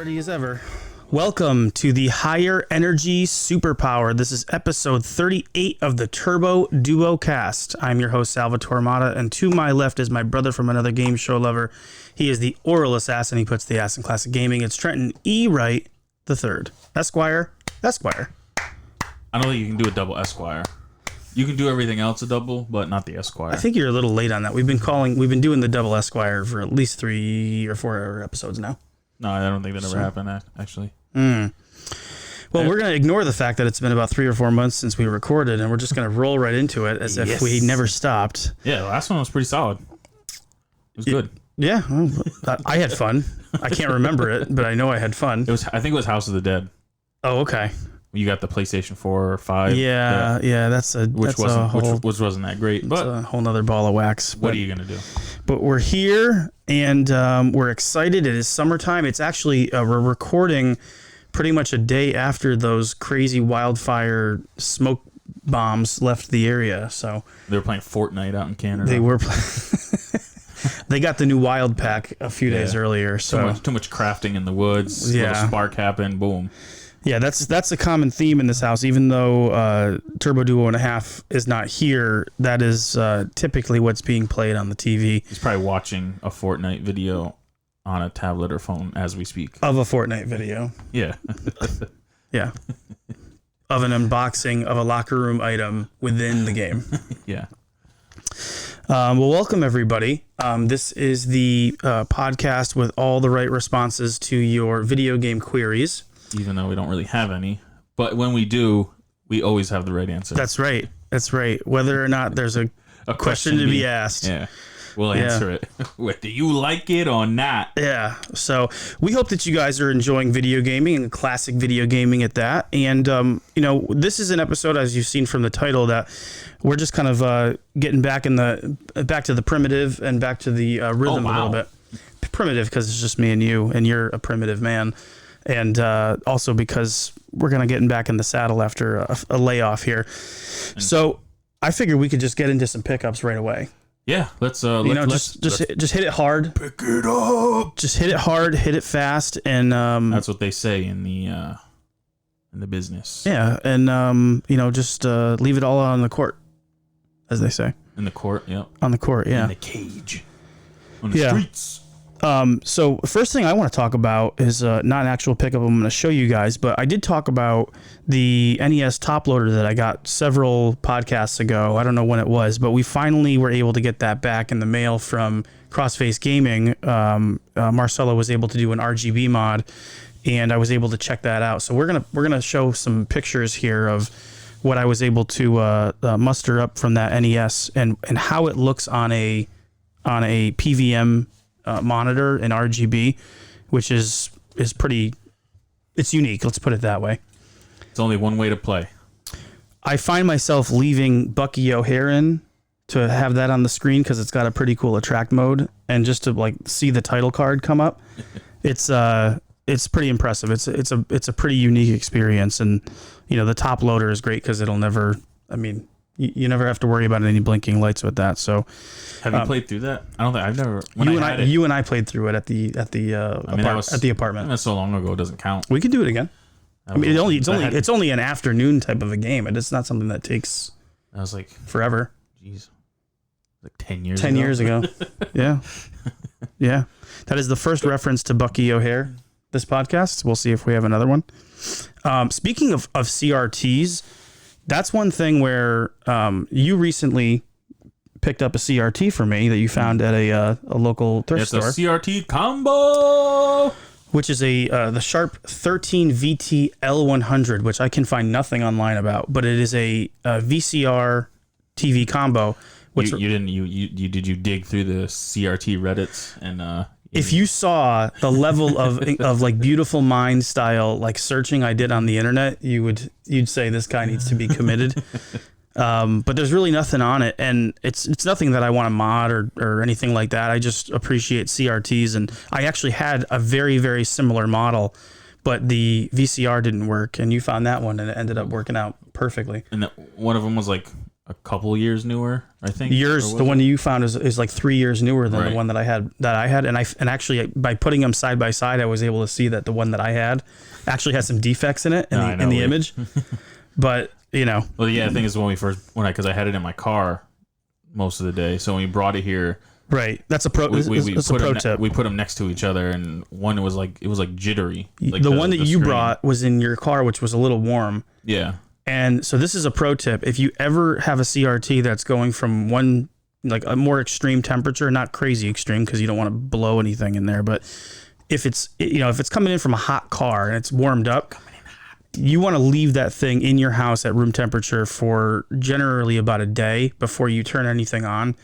Ready as ever. Welcome to the Higher Energy Superpower. This is episode 38 of the Turbo Duo Cast. I'm your host, Salvatore Mata, and to my left is my brother from another game show lover. He is the oral assassin. He puts the ass in classic gaming. It's Trenton E. Wright III. Esquire. I don't think you can do a double Esquire. You can do everything else a double, but not the Esquire. I think you're a little late on that. We've been doing the double Esquire for at least 3 or 4 episodes now. No, I don't think that ever happened, actually. Well, we're going to ignore the fact that it's been about 3 or 4 months since we recorded, and we're just going to roll right into it as if we never stopped. Yeah, the last one was pretty solid. It was good. Yeah, well, I had fun. I can't remember it, but I know I had fun. I think it was House of the Dead. Oh, okay. You got the PlayStation 4 or 5. Yeah, which wasn't that great, but a whole nother ball of wax. What are you gonna do? But we're here and we're excited. It is summertime. It's actually we're recording pretty much a day after those crazy wildfire smoke bombs left the area. So they were playing Fortnite out in Canada. They were. They got the new Wild Pack a few days earlier. So too much crafting in the woods. Yeah, little spark happened. Boom. Yeah, that's a common theme in this house. Even though Turbo Duo and a Half is not here, that is typically what's being played on the TV. He's probably watching a Fortnite video on a tablet or phone as we speak. Of a Fortnite video. Yeah. Yeah. Of an unboxing of a locker room item within the game. Yeah. Well, welcome everybody. This is the podcast with all the right responses to your video game queries. Even though we don't really have any. But when we do, we always have the right answer. That's right. Whether or not there's a question to be asked. Yeah. We'll answer it. Do you like it or not? Yeah. So we hope that you guys are enjoying video gaming and classic video gaming at that. And, this is an episode, as you've seen from the title, that we're just kind of getting back to the primitive and back to the rhythm a little bit. Primitive because it's just me and you, and you're a primitive man. And also because we're going to get back in the saddle after a layoff here. So I figured we could just get into some pickups right away. Yeah, let's just hit it hard. Pick it up. Just hit it hard, hit it fast, and that's what they say in the business. Yeah, and just leave it all on the court, as they say. In the court, yeah. On the court, yeah. In the cage. On the streets. So first thing I want to talk about is not an actual pickup I'm going to show you guys, but I did talk about the NES top loader that I got several podcasts ago. I don't know when it was, but we finally were able to get that back in the mail from Crossface Gaming. Marcelo was able to do an RGB mod, and I was able to check that out. So we're gonna show some pictures here of what I was able to muster up from that NES and how it looks on a PVM monitor in RGB, which is pretty, it's unique. Let's put it that way. It's only one way to play. I find myself leaving Bucky O'Hare to have that on the screen because it's got a pretty cool attract mode, and just to see the title card come up, it's pretty impressive. It's a pretty unique experience, and the top loader is great because it'll never. I mean, you never have to worry about any blinking lights with that. So, have you played through that? I don't think I've never. You and I played through it at the apartment. That's so long ago, it doesn't count. We could do it again. I mean, it's only an afternoon type of a game. It's not something that takes. I was like forever. Jeez, like 10 years. 10 years ago. Yeah, yeah. That is the first reference to Bucky O'Hare. This podcast. We'll see if we have another one. Speaking of CRTs. That's one thing where you recently picked up a CRT for me that you found at a local thrift store. It's a CRT combo, which is the Sharp 13 VT L100, which I can find nothing online about, but it is a VCR TV combo. Which did you dig through the CRT Reddits and? If you saw the level of like Beautiful Mind style searching I did on the internet, you'd say this guy needs to be committed. But there's really nothing on it, and it's nothing that I want to mod or anything like that. I just appreciate CRTs, and I actually had a very, very similar model, but the VCR didn't work, and you found that one, and it ended up working out perfectly. And one of them was a couple years newer, I think. Yours, the one you found, is like 3 years newer than the one that I had. And actually, by putting them side by side, I was able to see that the one that I had actually has some defects in it in the image. But Well, yeah. The thing is, because I had it in my car most of the day, so when we brought it here. Right, that's a pro. It's a pro tip. We put them next to each other, and one was like jittery. Like the one that you brought was in your car, which was a little warm. Yeah. And so this is a pro tip. If you ever have a CRT that's going from one, like a more extreme temperature, not crazy extreme because you don't want to blow anything in there, but if it's coming in from a hot car and it's warmed up, you want to leave that thing in your house at room temperature for generally about a day before you turn anything on.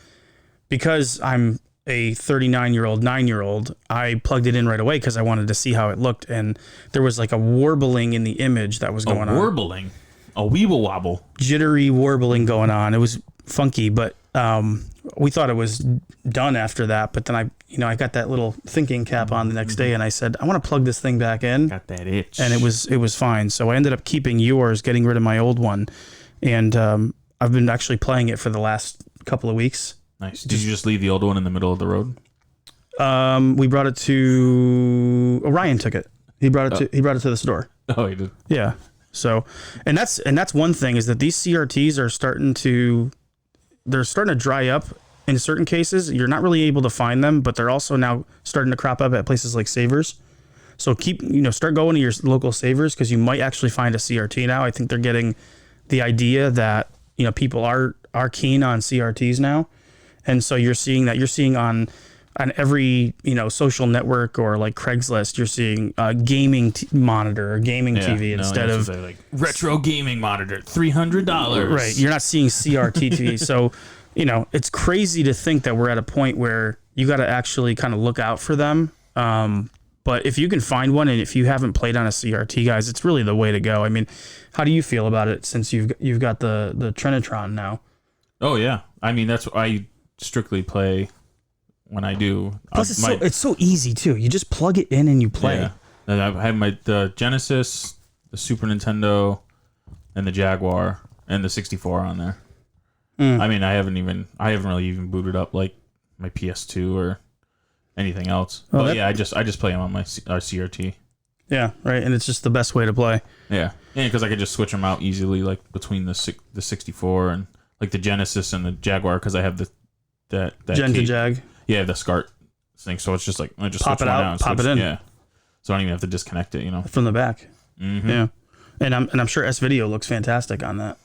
Because I'm a 39-year-old 9-year-old, I plugged it in right away because I wanted to see how it looked, and there was like a warbling in the image that was going on. Warbling? A weeble wobble. Jittery warbling going on. It was funky, but we thought it was done after that. But then I got that little thinking cap on the next day, and I said, I want to plug this thing back in. Got that itch. And it was fine. So I ended up keeping yours, getting rid of my old one, and I've been actually playing it for the last couple of weeks. Nice. Did you just leave the old one in the middle of the road? We brought it to Orion. Took it. He brought it to the store. Oh, he did. Yeah. So, and that's one thing is that these CRTs are starting to dry up in certain cases. You're not really able to find them, but they're also now starting to crop up at places like Savers. So start going to your local Savers because you might actually find a CRT now. I think they're getting the idea that people are keen on CRTs now, and so you're seeing on every social network or like Craigslist, you're seeing a gaming monitor or gaming TV instead of like retro gaming monitor, $300. Right, you're not seeing CRT TV. So it's crazy to think that we're at a point where you got to actually kind of look out for them. But if you can find one, and if you haven't played on a CRT, guys, it's really the way to go. I mean, how do you feel about it since you've got the Trinitron now? Oh yeah, I mean I strictly play. When I do, plus it's so easy too. You just plug it in and you play. Yeah. And I have the Genesis, the Super Nintendo, and the Jaguar, and the 64 on there. I mean, I haven't really even booted up like my PS2 or anything else. But I just play them on my CRT. Yeah, right, and it's just the best way to play. Yeah, because I could just switch them out easily, like between the 64 and like the Genesis and the Jaguar, because I have that Gen to Jag. Yeah, the SCART thing. So it's just like I just pop it out, pop it in. Yeah, so I don't even have to disconnect it. From the back. Mm-hmm. Yeah, and I'm sure S Video looks fantastic on that.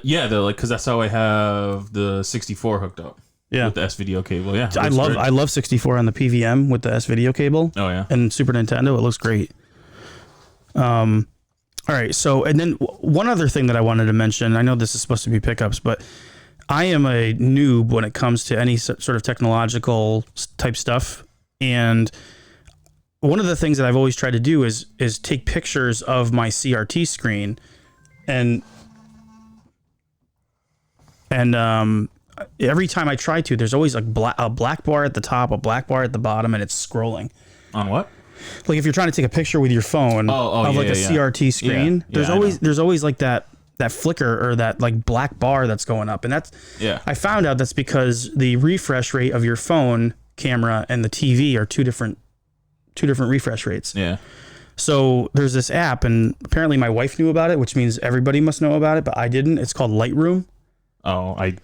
Yeah, because that's how I have the 64 hooked up. Yeah, with the S Video cable. Yeah, I love 64 on the PVM with the S Video cable. Oh yeah, and Super Nintendo, it looks great. All right, so and then one other thing that I wanted to mention. I know this is supposed to be pickups, but I am a noob when it comes to any sort of technological type stuff. And one of the things that I've always tried to do is take pictures of my CRT screen and every time I try to, there's always like a black bar at the top, a black bar at the bottom, and it's scrolling. On what? Like if you're trying to take a picture with your phone of like a CRT screen, there's always like that flicker or that like black bar that's going up, and I found out that's because the refresh rate of your phone camera and the TV are two different refresh rates. Yeah. So there's this app, and apparently my wife knew about it, which means everybody must know about it, but I didn't. It's called Lightroom. Oh, I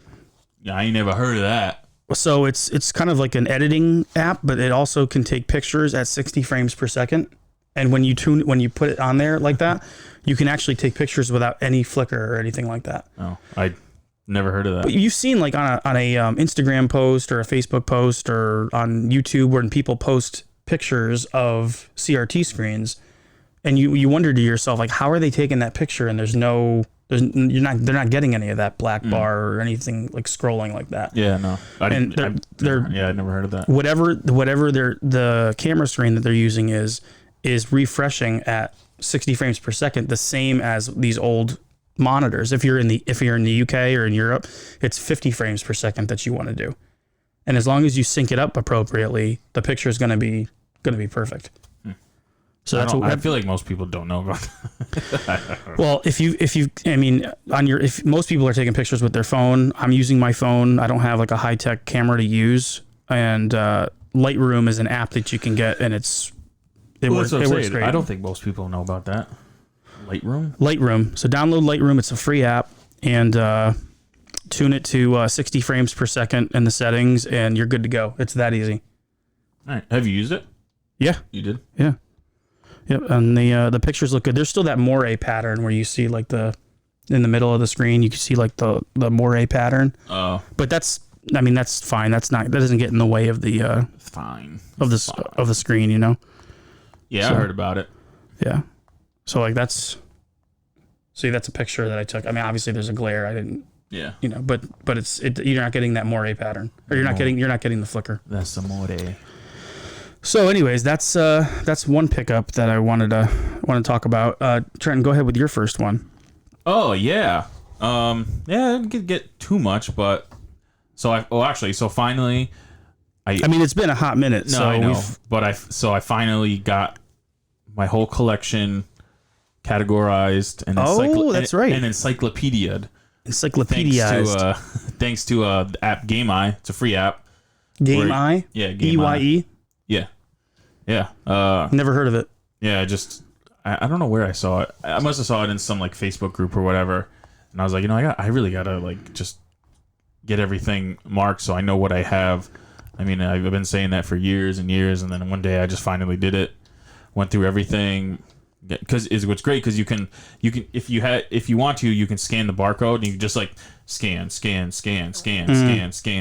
ain't never heard of that. So it's kind of like an editing app, but it also can take pictures at 60 frames per second. And when you put it on there like that, you can actually take pictures without any flicker or anything like that. Oh, I never heard of that. But you've seen like on a Instagram post or a Facebook post or on YouTube when people post pictures of CRT screens, and you wonder to yourself, like, how are they taking that picture and they're not getting any of that black bar or anything like scrolling like that. Yeah, no. I never heard of that. Whatever the camera screen that they're using is refreshing at 60 frames per second, the same as these old monitors. If you're in the UK or in Europe, it's 50 frames per second that you want to do. And as long as you sync it up appropriately, the picture is going to be perfect. So that's I feel like most people don't know about that. well, if most people are taking pictures with their phone, I'm using my phone. I don't have like a high tech camera to use, and Lightroom is an app that you can get, and it works great. I don't think most people know about that. Lightroom. So download Lightroom. It's a free app, and tune it to 60 frames per second in the settings, and you're good to go. It's that easy. All right. Have you used it? Yeah. You did? Yeah. Yep. And the pictures look good. There's still that moire pattern where you see like in the middle of the screen, you can see like the moire pattern. Oh. But that's fine. That doesn't get in the way of the fine. Of the screen, you know? Yeah, I heard about it. Yeah. So like that's a picture that I took. I mean, obviously there's a glare. I didn't. Yeah. You know, but you're not getting that moire pattern, or you're not getting the flicker. That's the moire. So, anyways, that's one pickup that I wanted to talk about. Trenton, go ahead with your first one. Oh yeah. Yeah, I didn't get too much, but finally, I mean, it's been a hot minute. No, so I know, but I finally got my whole collection categorized and that's right, and encyclopedia'd. Encyclopedia'd. Thanks to the app GameEye. It's a free app. GameEye? Yeah, GameEye. EYE? Yeah. Yeah. Never heard of it. Yeah, I don't know where I saw it. I must have saw it in some like Facebook group or whatever. And I was like, I really gotta like just get everything marked so I know what I have. I mean, I've been saying that for years and years, and then one day I just finally did it. Went through everything. Because what's great because you can if you want to, you can scan the barcode and you can just like scan.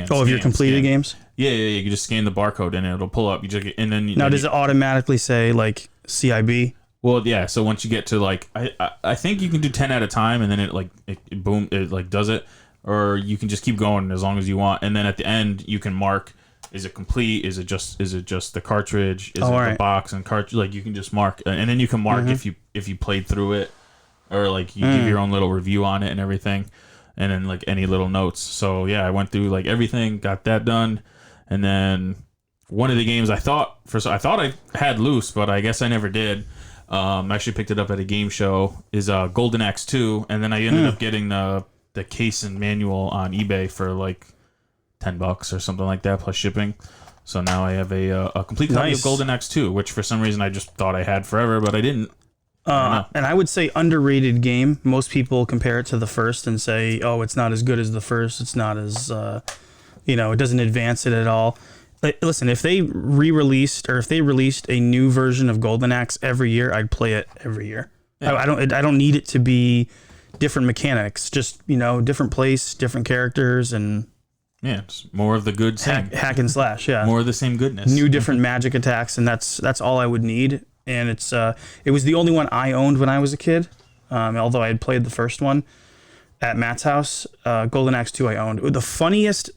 Oh, of your completed games? Yeah. You can just scan the barcode and it'll pull up. Does it automatically say like CIB? Well, yeah. So once you get to like, I think you can do 10 at a time, and then it does it, or you can just keep going as long as you want, and then at the end you can mark. Is it complete? Is it just the cartridge? Is it the box and cartridge? Like you can just mark, and then you can mark if you played through it, or like you give your own little review on it and everything, and then like any little notes. So yeah, I went through like everything, got that done, and then one of the games I thought I had loose, but I guess I never did. I actually picked it up at a game show. Is Golden Axe 2, and then I ended up getting the case and manual on eBay for like $10 or something like that plus shipping. So now I have a complete copy of Golden Axe 2, which for some reason I just thought I had forever, but I didn't. And I would say underrated game. Most people compare it to the first and say, "Oh, it's not as good as the first. It's not as it doesn't advance it at all." Listen, if they re-released or if they released a new version of Golden Axe every year, I'd play it every year. Yeah. I don't need it to be different mechanics, just different place, different characters, and yeah, it's more of the good hack and slash. Yeah, more of the same goodness. New different magic attacks, and that's all I would need. And it was the only one I owned when I was a kid, although I had played the first one at Matt's house. Golden Axe 2 I owned. The funniest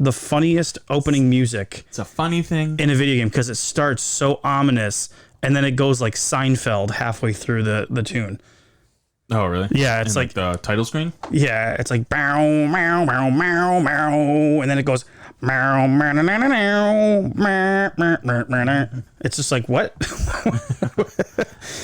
opening music. It's a funny thing in a video game because it starts so ominous, and then it goes like Seinfeld halfway through the tune. Oh, really? Yeah, it's like the title screen. Yeah, it's like bow, meow, meow, meow, meow, and then it goes meow, meow, meow, meow, meow, meow, meow. It's just like what?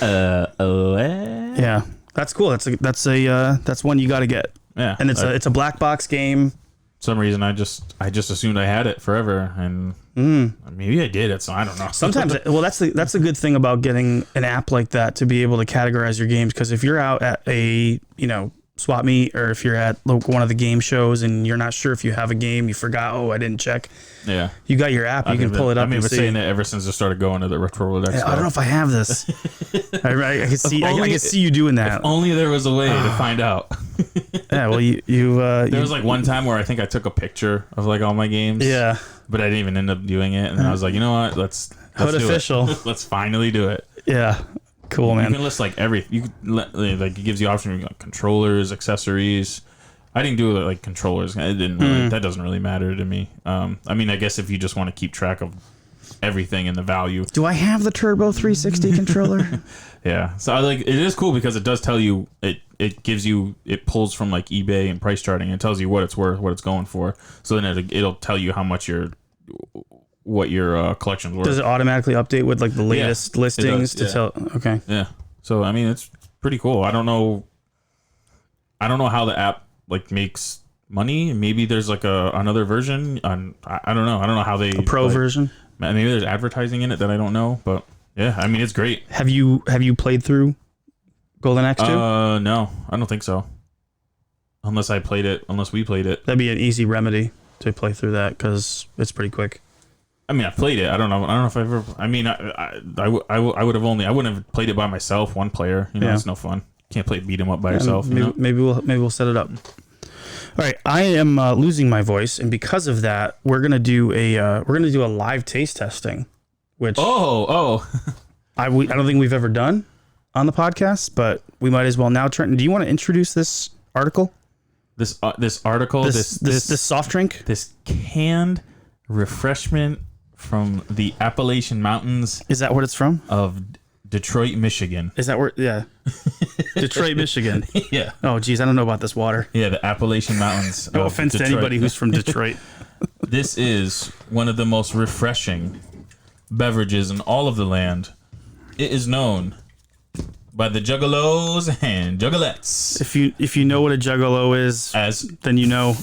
Yeah, that's cool. That's one you got to get. Yeah, and it's a black box game. Some reason I just assumed I had it forever, and maybe I did it, so I don't know. Sometimes, well, that's the good thing about getting an app like that, to be able to categorize your games. Because if you're out at a swap meet, or if you're at one of the game shows and you're not sure if you have a game, you forgot, I didn't check. Yeah, you got your app, you can pull it up. I've been saying that ever since I started going to the Retro Rolodex. I don't know if I have this. I can see. I can see you doing that. If only there was a way to find out. Yeah, well, there was like one time where I think I took a picture of like all my games. Yeah, but I didn't even end up doing it, and then I was like, you know what? Let's do official. Let's finally do it. Yeah, cool, man. You can list like like it gives you options like controllers, accessories. I didn't do like controllers. It didn't really, that doesn't really matter to me. I mean, I guess if you just want to keep track of everything and the value. Do I have the Turbo 360 controller? Yeah, so it is cool because it does tell you it pulls from like eBay and price charting and it tells you what it's worth, what it's going for. So then it'll tell you how much what your collection's worth. Does it automatically update with like the latest listings does, to tell? Okay. Yeah. So I mean, it's pretty cool. I don't know how the app like makes money. Maybe there's like another version. I don't know. I don't know how they Pro version. Maybe there's advertising in it that I don't know. But yeah, I mean, it's great. Have you played through Golden Axe 2? No, I don't think so. Unless we played it. That'd be an easy remedy to play through that because it's pretty quick. I mean, I played it. I don't know if I've ever. I mean, I wouldn't have played it by myself, one player. You know, it's no fun. Can't beat 'em up by yourself. Maybe we'll set it up. All right, I am losing my voice, and because of that, we're gonna do a live taste testing, which I don't think we've ever done on the podcast, but we might as well now. Trenton, do you want to introduce this article? This article, this soft drink, this canned refreshment from the Appalachian Mountains. Is that what it's from? Of Detroit, Michigan. Is that where? Yeah, Detroit, Michigan. Yeah. Oh, geez, I don't know about this water. Yeah, the Appalachian Mountains. No offense to anybody who's from Detroit. This is one of the most refreshing beverages in all of the land. It is known by the Juggalos and Juggalettes. If you know what a Juggalo is, then you know.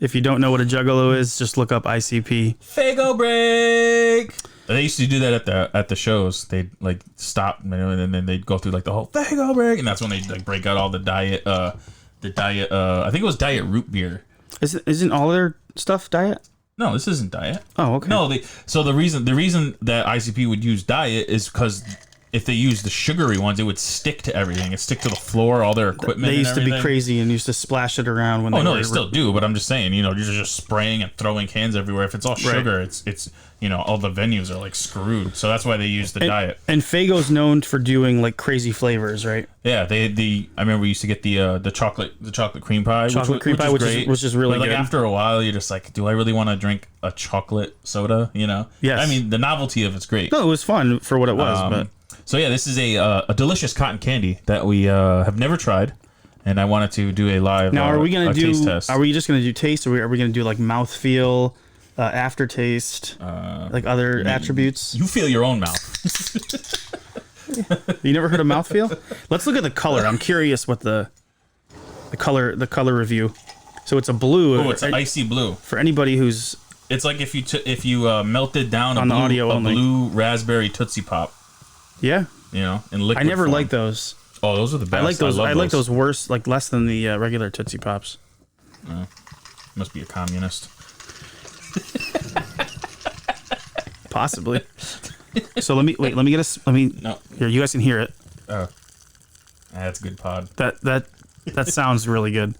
If you don't know what a Juggalo is, just look up ICP. Fago break. They used to do that at the shows. They'd like stop and then they'd go through like the whole Fago break, and that's when they like break out all the diet. I think it was diet root beer. Isn't all their stuff diet? No, this isn't diet. Oh, okay. No, the reason that ICP would use diet is because if they used the sugary ones, it would stick to everything. It'd stick to the floor, all their equipment. They used to be crazy and used to splash it around when. They still do. But I'm just saying, you're just spraying and throwing cans everywhere. If it's all sugar, it's all the venues are like screwed. So that's why they use the diet. And Fago's known for doing like crazy flavors, right? Yeah, I remember we used to get the chocolate cream pie, which is really good. Like after a while, you're just like, do I really want to drink a chocolate soda? Yes. I mean, the novelty of it's great. No, it was fun for what it was, but. So yeah, this is a delicious cotton candy that we have never tried, and I wanted to do a live. Now, are we gonna do? Taste test. Are we just gonna do taste, or are we gonna do like mouthfeel, aftertaste, like other attributes? You feel your own mouth. You never heard of mouthfeel? Let's look at the color. I'm curious what the color review. So it's a blue. Oh, it's an icy blue. For anybody who's. It's like if you melted down a blue raspberry Tootsie Pop. Yeah. In liquid I never form. liked those. Oh, those are the best. I like those worse, like less than the regular Tootsie Pops. Must be a communist. Possibly. So let me get No. Here, you guys can hear it. Oh. That's a good pod. That sounds really good.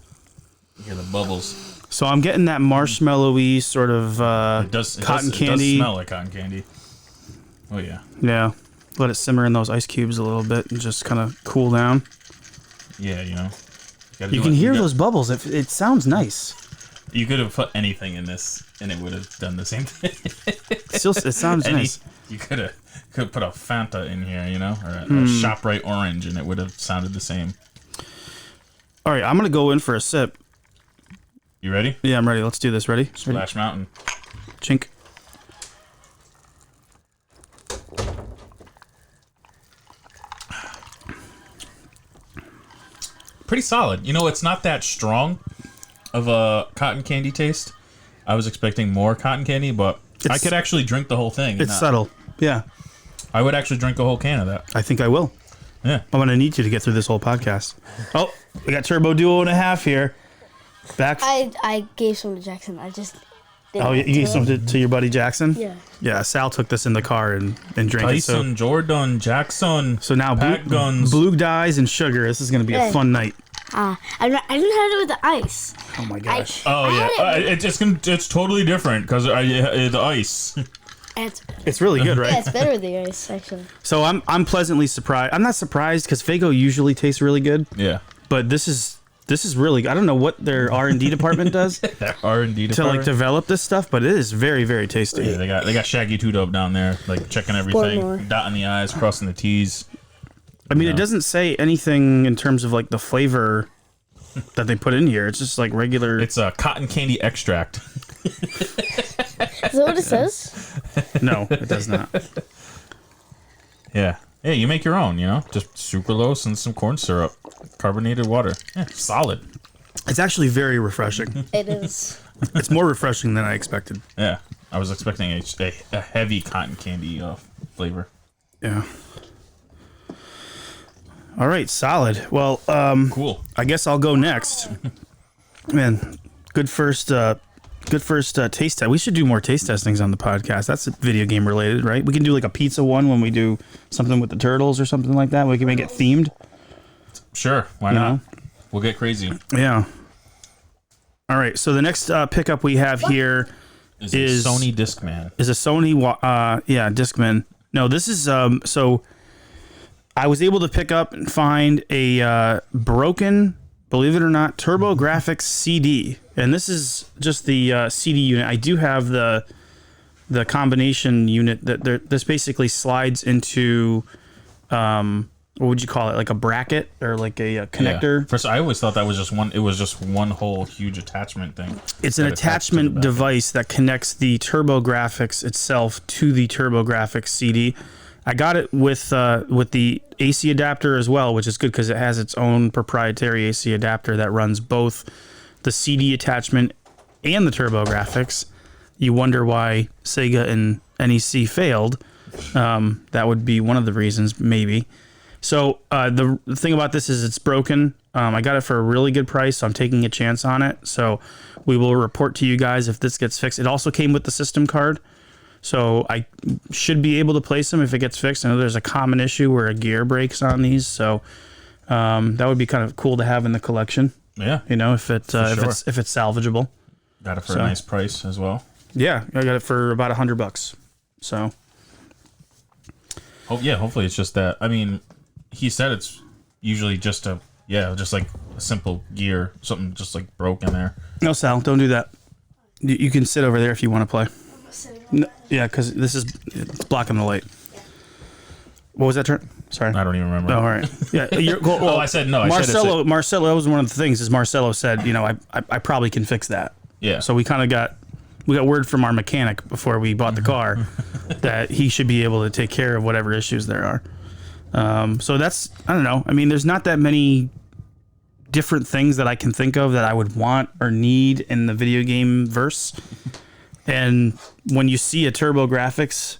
You hear the bubbles. So I'm getting that marshmallowy sort of cotton candy. It does smell like cotton candy. Oh yeah. Yeah. Let it simmer in those ice cubes a little bit and just kind of cool down. Yeah, you can hear those bubbles. It sounds nice. You could have put anything in this, and it would have done the same thing. Still, it sounds nice. You could have put a Fanta in here, or a ShopRite orange, and it would have sounded the same. All right, I'm gonna go in for a sip. You ready? Yeah, I'm ready. Let's do this. Ready? Splash Mountain. Chink. Pretty solid. It's not that strong of a cotton candy taste. I was expecting more cotton candy, but I could actually drink the whole thing. It's subtle. Yeah. I would actually drink a whole can of that. I think I will. Yeah. I'm going to need you to get through this whole podcast. Oh, we got Turbo Duo and a half here. Back. I gave some to Jackson. I just didn't. Oh, you gave some to your buddy Jackson? Yeah. Yeah, Sal took this in the car and drank Tyson, it. Jordan, Jackson. So now guns. blue dyes and sugar. This is going to be a fun night. I didn't have it with the ice. Oh my gosh. It's totally different because the ice. It's really good, right? Yeah, it's better with the ice, actually. So I'm pleasantly surprised. I'm not surprised because Fago usually tastes really good. Yeah. But this is really. I don't know what their R&D department does. Their R&D department to like develop this stuff, but it is very, very tasty. Yeah, they got Shaggy 2-Dope down there, like checking everything, dotting the I's, crossing the T's. I mean, it doesn't say anything in terms of like the flavor that they put in here. It's just like regular. It's a cotton candy extract. Is that what it says? No, it does not. Yeah. Yeah, you make your own, you know? Just sucralose and some corn syrup. Carbonated water. Yeah, solid. It's actually very refreshing. It is. It's more refreshing than I expected. Yeah. I was expecting a heavy cotton candy flavor. Yeah. All right, solid. Well, Cool. I guess I'll go next. Man, good first taste test. We should do more taste testings on the podcast. That's video game related, right? We can do like a pizza one when we do something with the turtles or something like that. We can make it themed. Sure. Why You not? know? We'll get crazy. Yeah. All right. So the next pickup we have here Is Sony Discman. is a Sony, Discman. No, this is so I was able to pick up and find a broken, believe it or not, TurboGrafx CD, and this is just the CD unit. I do have the combination unit that this basically slides into what would you call it, like a bracket or like a connector. Yeah. First, I always thought that was just one. It was just one whole huge attachment thing. It's an attachment device that connects the TurboGrafx itself to the TurboGrafx CD. I got it with the AC adapter as well, which is good because it has its own proprietary AC adapter that runs both the CD attachment and the TurboGrafx. You wonder why Sega and NEC failed. That would be one of the reasons, maybe. So the thing about this is it's broken. I got it for a really good price, so I'm taking a chance on it. So we will report to you guys if this gets fixed. It also came with the system card, so I should be able to place them if it gets fixed. I know there's a common issue where a gear breaks on these, so that would be kind of cool to have in the collection. Yeah. You know, if it's salvageable. Got it for a nice price as well. Yeah, I got it for about $100. So. Oh yeah, hopefully it's just that. I mean, he said it's usually just just like a simple gear, something just like broke in there. No, Sal, don't do that. You can sit over there if you want to play. No, yeah, because it's blocking the light. What was that, Trent? Sorry. I don't even remember. Oh, all right. Yeah. Well, I said no. Marcelo, that was one of the things. Is Marcelo said, you know, I probably can fix that. Yeah. So we got word from our mechanic before we bought the car that he should be able to take care of whatever issues there are. So that's, I don't know. I mean, there's not that many different things that I can think of that I would want or need in the video game verse. And when you see a TurboGrafx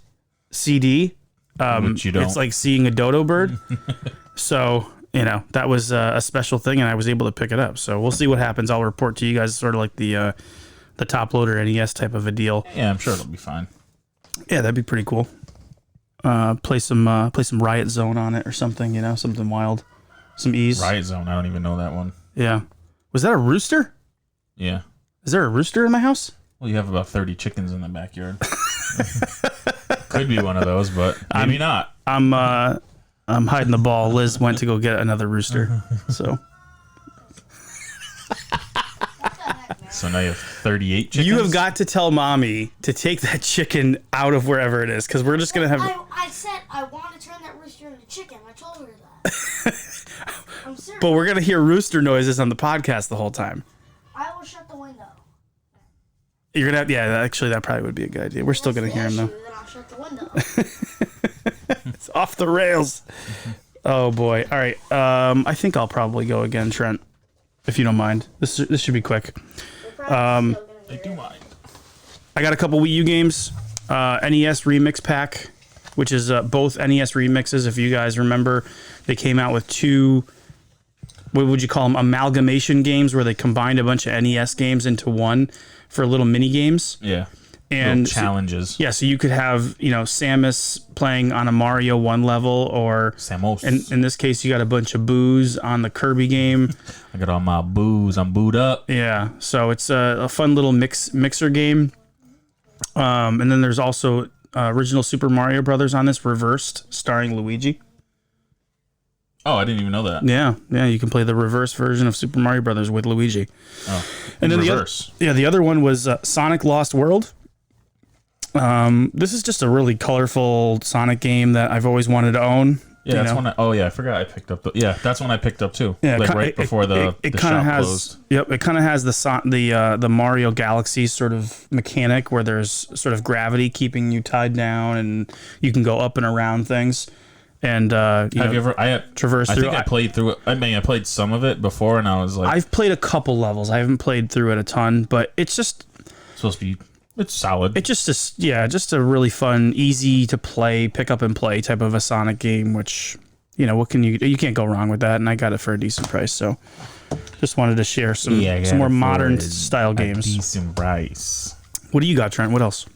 CD, it's like seeing a dodo bird. So, you know, that was a special thing, and I was able to pick it up. So we'll see what happens. I'll report to you guys, sort of like the top loader NES type of a deal. Yeah, I'm sure it'll be fine. Yeah, that'd be pretty cool. Play some Riot Zone on it or something, you know, something wild. Some ease. Riot Zone, I don't even know that one. Yeah. Was that a rooster? Yeah. Is there a rooster in my house? Well, you have about 30 chickens in the backyard. Could be one of those, but maybe not. I'm hiding the ball. Liz went to go get another rooster. So now you have 38 chickens? you have got to tell mommy to take that chicken out of wherever it is, because we're just going to have... I said I want to turn that rooster into chicken. I told her that. I'm serious. But we're going to hear rooster noises on the podcast the whole time. I will shut the window. You're going to have... Yeah, actually, that probably would be a good idea. We're still going to hear him, though. Then I'll shut the window. It's off the rails. Oh, boy. All right. I think I'll probably go again, Trent, if you don't mind. This should be quick. I do mind. I got a couple Wii U games. NES Remix Pack, which is both NES remixes. If you guys remember, they came out with two, what would you call them, amalgamation games, where they combined a bunch of NES games into one for little mini games. Yeah. And little challenges. So you could have, you know, Samus playing on a Mario 1 level, or Samus. In this case, you got a bunch of boos on the Kirby game. I got all my boos. I'm booed up. Yeah, so it's a fun little mixer game. And then there's also original Super Mario Brothers on this, reversed, starring Luigi. Oh, I didn't even know that. Yeah, you can play the reverse version of Super Mario Brothers with Luigi. Oh, and then reverse. The other one was Sonic Lost World. This is just a really colorful Sonic game that I've always wanted to own. Yeah, You that's know? when I forgot I picked up. That's when I picked up too. Yeah, like it right before the kind shop of has closed. Yep, it kind of has the Mario Galaxy sort of mechanic where there's sort of gravity keeping you tied down and you can go up and around things. And Have you ever? traverse I through? think I played through it. I mean, I played some of it before, and I was like, I've played a couple levels. I haven't played through it a ton, but it's just supposed to be. It's solid. it's just a really fun, easy to play, pick up and play type of a Sonic game. Which what can you can't go wrong with that. And I got it for a decent price, so just wanted to share some more modern style games. Decent price. What do you got, Trent? What else?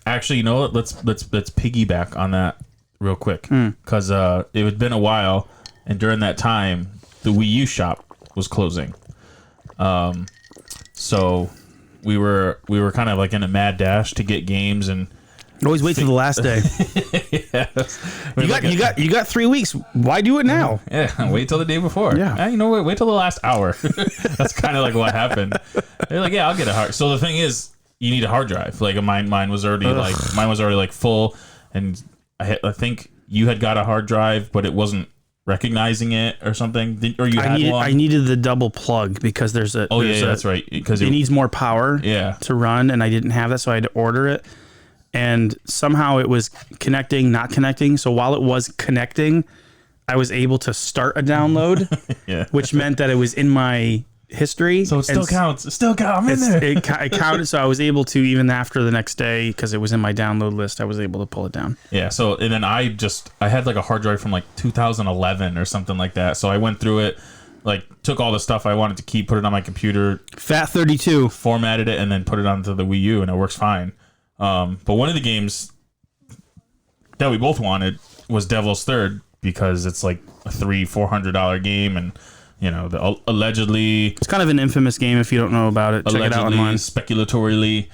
Actually, you know what? Let's piggyback on that real quick because it had been a while, and during that time, the Wii U shop was closing. So we were kind of like in a mad dash to get games, and Always wait till the last day. You got 3 weeks. Why do it now? yeah, wait till the day before. Yeah. You know what? Wait till the last hour. That's kind of like what happened. They're like, yeah, I'll get a hard. So the thing is, you need a hard drive. Like mine was already like full, and I think you had got a hard drive, but it wasn't recognizing it or something. Or you had one. I needed the double plug because there's a. That's right. Because it needs more power. Yeah. To run, and I didn't have that, so I had to order it. And somehow it was connecting, not connecting. So while it was connecting, I was able to start a download, Yeah. which meant that it was in my history. So it still counts. It still counts. I'm in there. It counted, so I was able to, even after the next day, because it was in my download list, I was able to pull it down. Yeah. So and then I had like a hard drive from like 2011 or something like that. So I went through it, like took all the stuff I wanted to keep, put it on my computer, FAT32. formatted it, and then put it onto the Wii U, and it works fine. But one of the games that we both wanted was Devil's Third because it's like a $400 game, and allegedly It's kind of an infamous game if you don't know about it. Check it out online. speculatorily,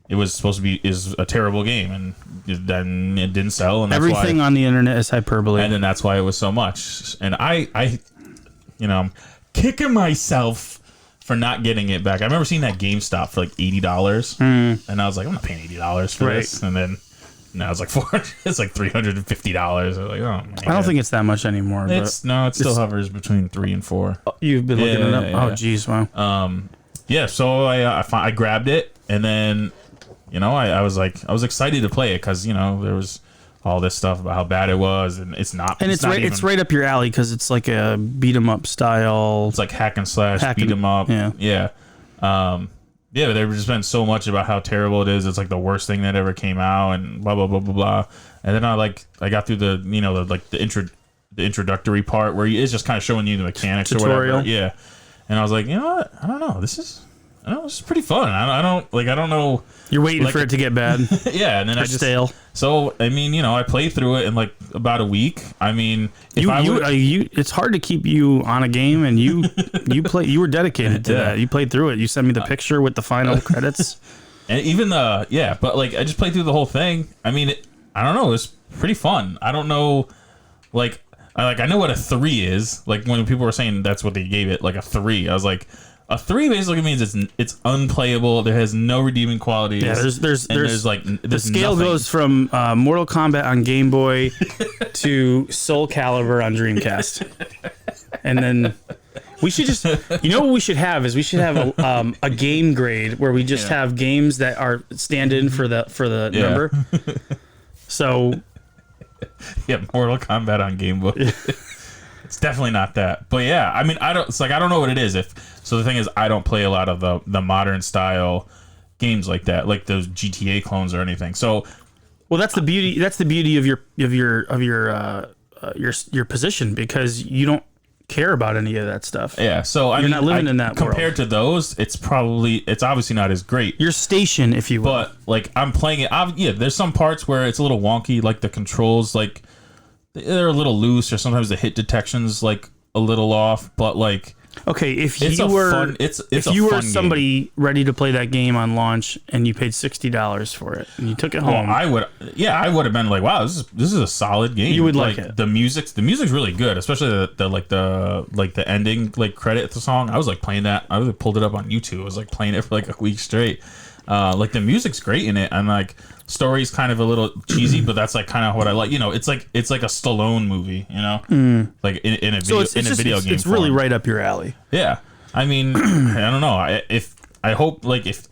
it was supposed to be is a terrible game, and then it didn't sell, and that's Everything why, on the internet is hyperbole. and then that's why it was so much. And I'm kicking myself for not getting it back. I remember seeing that GameStop for like $80, and I was like, I'm not paying $80 for this. And then now it's like $400. It's like $350. I was like, oh my I don't think it's that much anymore. it still hovers between 3 and 4. You've been looking it up. Yeah. Oh, geez, wow. Yeah, so I grabbed it, and then I was excited to play it because there was all this stuff about how bad it was, and it's not. And it's right up your alley because it's like a beat 'em up style. It's like hack and slash, beat 'em up. Yeah. But there's just been so much about how terrible it is. It's like the worst thing that ever came out, and blah blah blah blah blah. And then I got through the introductory part where it's just kind of showing you the mechanics Tutorial. or whatever. Yeah. And I was like, you know what? I don't know. This is pretty fun. I don't know. You're waiting like for it to get bad. Yeah, and then I just stale. So I mean, I played through it in like about a week. I mean, it's hard to keep you on a game, and you were dedicated to that. You played through it. You sent me the picture with the final credits. And even but like I just played through the whole thing. I mean, I don't know. It was pretty fun. I don't know, I know what a 3 is. Like when people were saying that's what they gave it, like a 3. I was like, a 3 basically means it's unplayable. There has no redeeming qualities. Yeah, there's like the scale goes from Mortal Kombat on Game Boy to Soul Calibur on Dreamcast, and then we should just what we should have a game grade where we just have games that are stand in for the number. So yeah, Mortal Kombat on Game Boy. It's definitely not that. But yeah, I mean, I don't know what it is. So the thing is, I don't play a lot of the modern style games like that, like those GTA clones or anything. So, well, that's the beauty. That's the beauty of your position, because you don't care about any of that stuff. Yeah. So you're not living in that compared world. to those, it's obviously not as great. Your station, if you will. But like I'm playing it. Yeah, there's some parts where it's a little wonky, like the controls, like they're a little loose, or sometimes the hit detection's like a little off. But like, okay, if it's you were if you were somebody ready to play that game on launch and you paid $60 for it and you took it home, I would have been like, wow, this is a solid game. You would like it. The music's really good, especially the ending credit song. I was like playing that. I pulled it up on YouTube. I was like playing it for like a week straight. Like the music's great in it. I'm like, Story's kind of a little cheesy, but that's like kind of what I like. You know, it's like a Stallone movie. You know, like in a video game. It's really form. right up your alley. Yeah, I mean, I don't know. I hope like if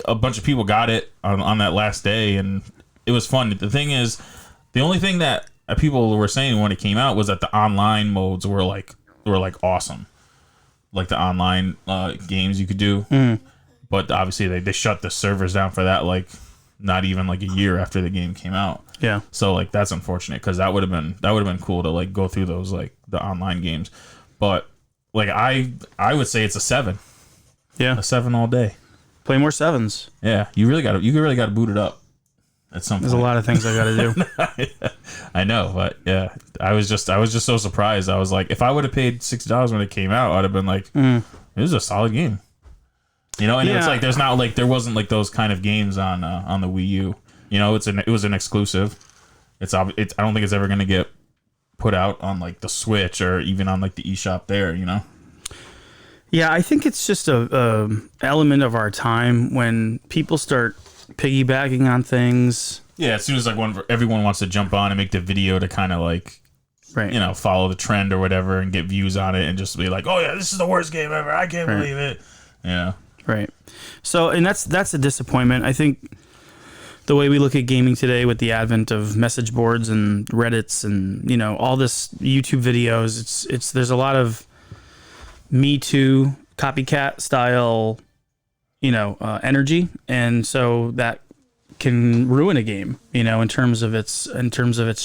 a bunch of people got it on that last day and it was fun. The thing is, the only thing that people were saying when it came out was that the online modes were like awesome, like the online games you could do. But obviously they shut the servers down for that like not even like a year after the game came out. Yeah. So like that's unfortunate because that would have been cool to like go through those like the online games. But like I would say it's a 7. Yeah. A 7 all day. Play more 7s. Yeah, you really got to boot it up at some There's point. a lot of things I got to do. I know, but yeah, I was just so surprised. I was like, if I would have paid $60 when it came out, I'd have been like, this is a solid game. You know, and it's like there wasn't like those kind of games on the Wii U. You know, it was an exclusive. I don't think it's ever going to get put out on like the Switch or even on like the eShop there, you know. Yeah, I think it's just a element of our time when people start piggybacking on things. Yeah, as soon as like everyone wants to jump on and make the video to kind of like, Right. you know, follow the trend or whatever and get views on it and just be like, oh yeah, this is the worst game ever. I can't believe it. Yeah. Right. So, and that's a disappointment. I think the way we look at gaming today with the advent of message boards and Reddits and, you know, all this YouTube videos, there's a lot of Me Too copycat style, you know, energy. And so that can ruin a game, you know, in terms of its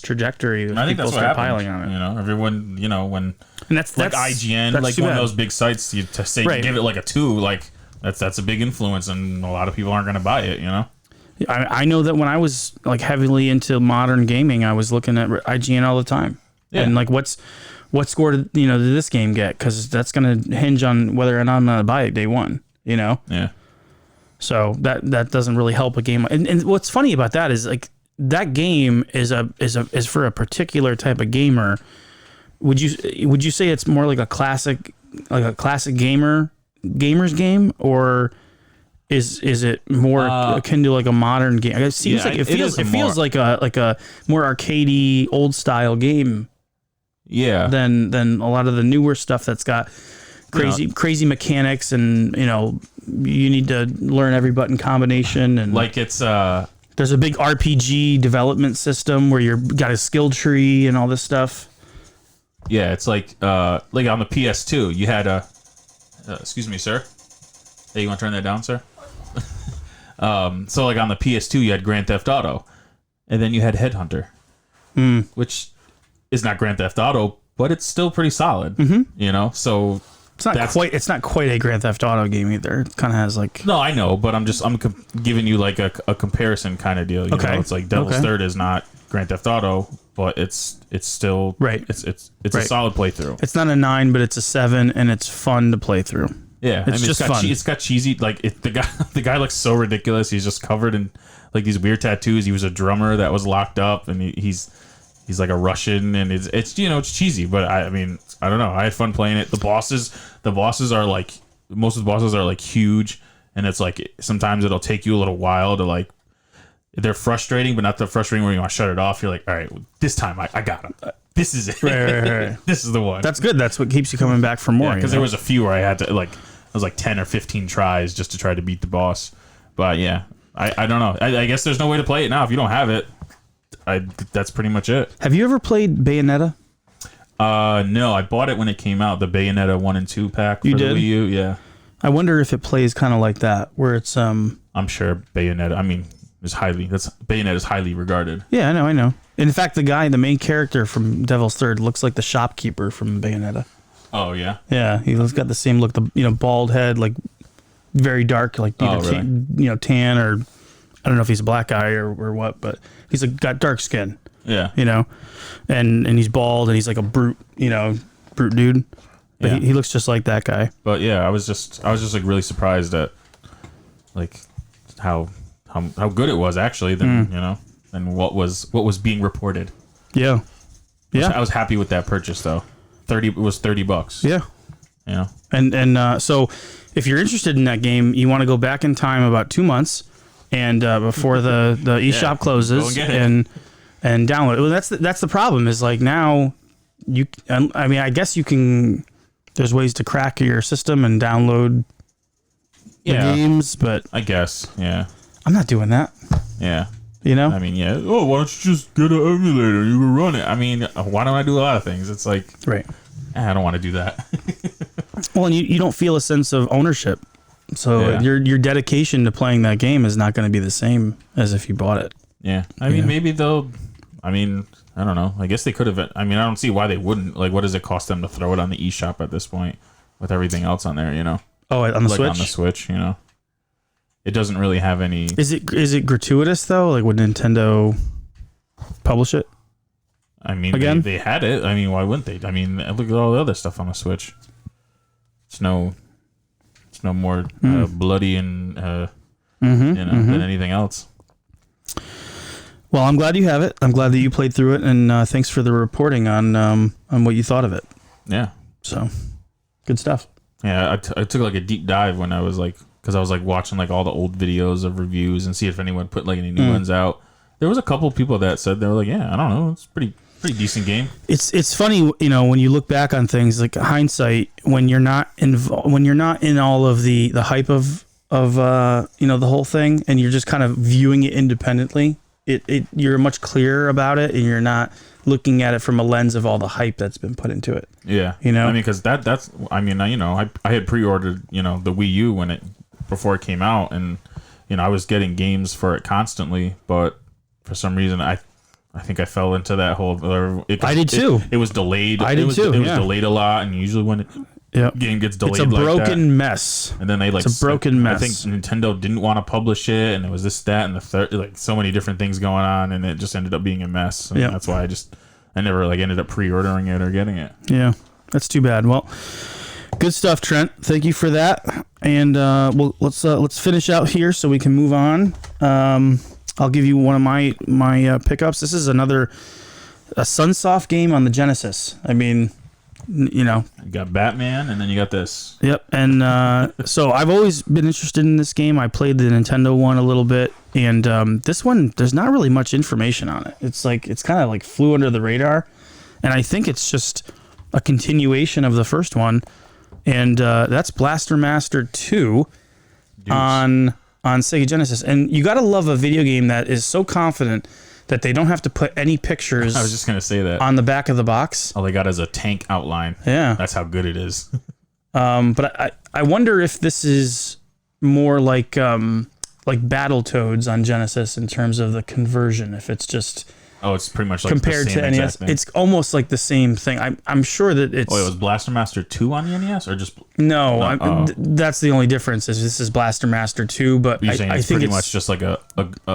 trajectory. I think people that's what start happened. piling on it. You know, everyone, you know, when And that's like IGN, that's like too one of bad. those big sites, to say Right. give it like a 2, like that's a big influence, and a lot of people aren't going to buy it. You know. I know that when I was like heavily into modern gaming, I was looking at IGN all the time. Yeah. And like, what score did this game get? Because that's going to hinge on whether or not I'm going to buy it day one. You know. Yeah. So that doesn't really help a game. And what's funny about that is like that game is for a particular type of gamer. Would you say it's more like a classic gamer's game, or is it more akin to like a modern game? It seems Yeah, like it it feels like a more arcadey old style game Yeah. than a lot of the newer stuff that's got crazy mechanics, and you know you need to learn every button combination, and Like it's there's a big RPG development system where you've got a skill tree and all this stuff. yeah, it's like on the PS2, you had a excuse me, sir. Hey, you want to turn that down, sir? So like on the PS2, you had Grand Theft Auto, and then you had Headhunter, which is not Grand Theft Auto, but it's still pretty solid. You know, so It's not quite a Grand Theft Auto game either. It kind of has like no, I know, but I'm giving you like a comparison kind of deal. You Okay. know, it's like Devil's Okay. Third is not Grand Theft Auto, but it's still Right. It's Right. a solid playthrough. it's not a 9, but it's a 7, and it's fun to play through. Yeah, It's just fun. It's got cheesy like the guy looks so ridiculous. He's just covered in like these weird tattoos. He was a drummer that was locked up, and he's like a Russian, and it's you know it's cheesy. But I mean I don't know. I had fun playing it. The bosses are like most of the bosses are like huge, and it's like sometimes it'll take you a little while to like. They're frustrating, but not the frustrating where you want to shut it off. You're like, all right, this time I got him. This is it. Right. This is the one. That's good. That's what keeps you coming back for more. Because there was a few where I had to like it was like 10 or 15 tries just to try to beat the boss. But yeah, I don't know. I guess there's no way to play it now if you don't have it. That's pretty much it. Have you ever played Bayonetta? No, I bought it when it came out, the Bayonetta 1 and 2 pack for You the did? Wii U. Yeah, I wonder if it plays kind of like that, where it's I'm sure Bayonetta. I mean, Bayonetta is highly regarded. Yeah, I know. In fact, the main character from Devil's Third looks like the shopkeeper from Bayonetta. Oh yeah. Yeah, he's got the same look, bald head, like very dark, like really? tan, or I don't know if he's a black guy or what, but he's got dark skin, Yeah. and he's bald, and he's like a brute dude. But Yeah. he looks just like that guy. But yeah, I was just like really surprised at like how good it was actually than than what was being reported. Yeah, yeah, I was happy with that purchase though. It was $30. yeah. You know. And so if you're interested in that game, you want to go back in time about 2 months and before the eShop closes, go and get it. and download it. Well, that's the problem. Is like now you. I mean, I guess you can. There's ways to crack your system and download the games, but I guess, yeah. I'm not doing that. Yeah. You know? I mean, yeah. Oh, why don't you just get an emulator and you can run it? I mean, why don't I do a lot of things? It's like, Right. I don't want to do that. Well, and you don't feel a sense of ownership. So Yeah. your dedication to playing that game is not going to be the same as if you bought it. Yeah. I mean, maybe they'll, I mean, I don't know. I guess they could have, I mean, I don't see why they wouldn't. Like, what does it cost them to throw it on the eShop at this point with everything else on there, you know? Oh, on the Like Switch? on the Switch, you know? It doesn't really have any. Is it gratuitous though? Like, would Nintendo publish it? I mean, Again? they had it. I mean, why wouldn't they? I mean, look at all the other stuff on the Switch. It's no more bloody and than anything else. Well, I'm glad you have it. I'm glad that you played through it, and thanks for the reporting on what you thought of it. Yeah, So, good stuff. yeah. I took like a deep dive when I was like, because I was like watching like all the old videos of reviews and see if anyone put like any new ones out. There was a couple people that said they were like, yeah, I don't know, it's pretty decent game. It's funny, you know, when you look back on things like hindsight, when you're not in all of the hype of you know, the whole thing, and you're just kind of viewing it independently. You're much clearer about it, and you're not looking at it from a lens of all the hype that's been put into it. Yeah, You know? I mean, because that's I mean, you know, I had pre-ordered, you know, the Wii U before it came out, and you know, I was getting games for it constantly, but for some reason I think I fell into that whole. I did too. It was delayed. I did it was, too, It was yeah. delayed a lot, and usually when game gets delayed, It's a like broken that, mess. and then they like It's a broken mess. I think Nintendo didn't want to publish it, and it was this, that, and the third, like so many different things going on, and it just ended up being a mess. And Yeah. that's why I never like ended up pre-ordering it or getting it. Yeah, that's too bad. Well, good stuff, Trent. Thank you for that. And let's finish out here so we can move on. I'll give you one of my pickups. This is a Sunsoft game on the Genesis. I mean, you know. You got Batman, and then you got this. Yep. And so I've always been interested in this game. I played the Nintendo one a little bit, and this one, there's not really much information on it. It's kind of like flew under the radar, and I think it's just a continuation of the first one, and that's Blaster Master 2 on Sega Genesis. And you gotta love a video game that is so confident that they don't have to put any pictures I was just gonna say that. on the back of the box. All they got is a tank outline. Yeah. That's how good it is. But I wonder if this is more like Battletoads on Genesis in terms of the conversion. If it's just Oh, it's pretty much like compared the same to exact NES, thing. it's almost like the same thing. I'm sure that it's Oh, it was Blaster Master 2 on the NES, or just no. That's the only difference. Is this is Blaster Master 2, but you're saying I it's think pretty it's much just like a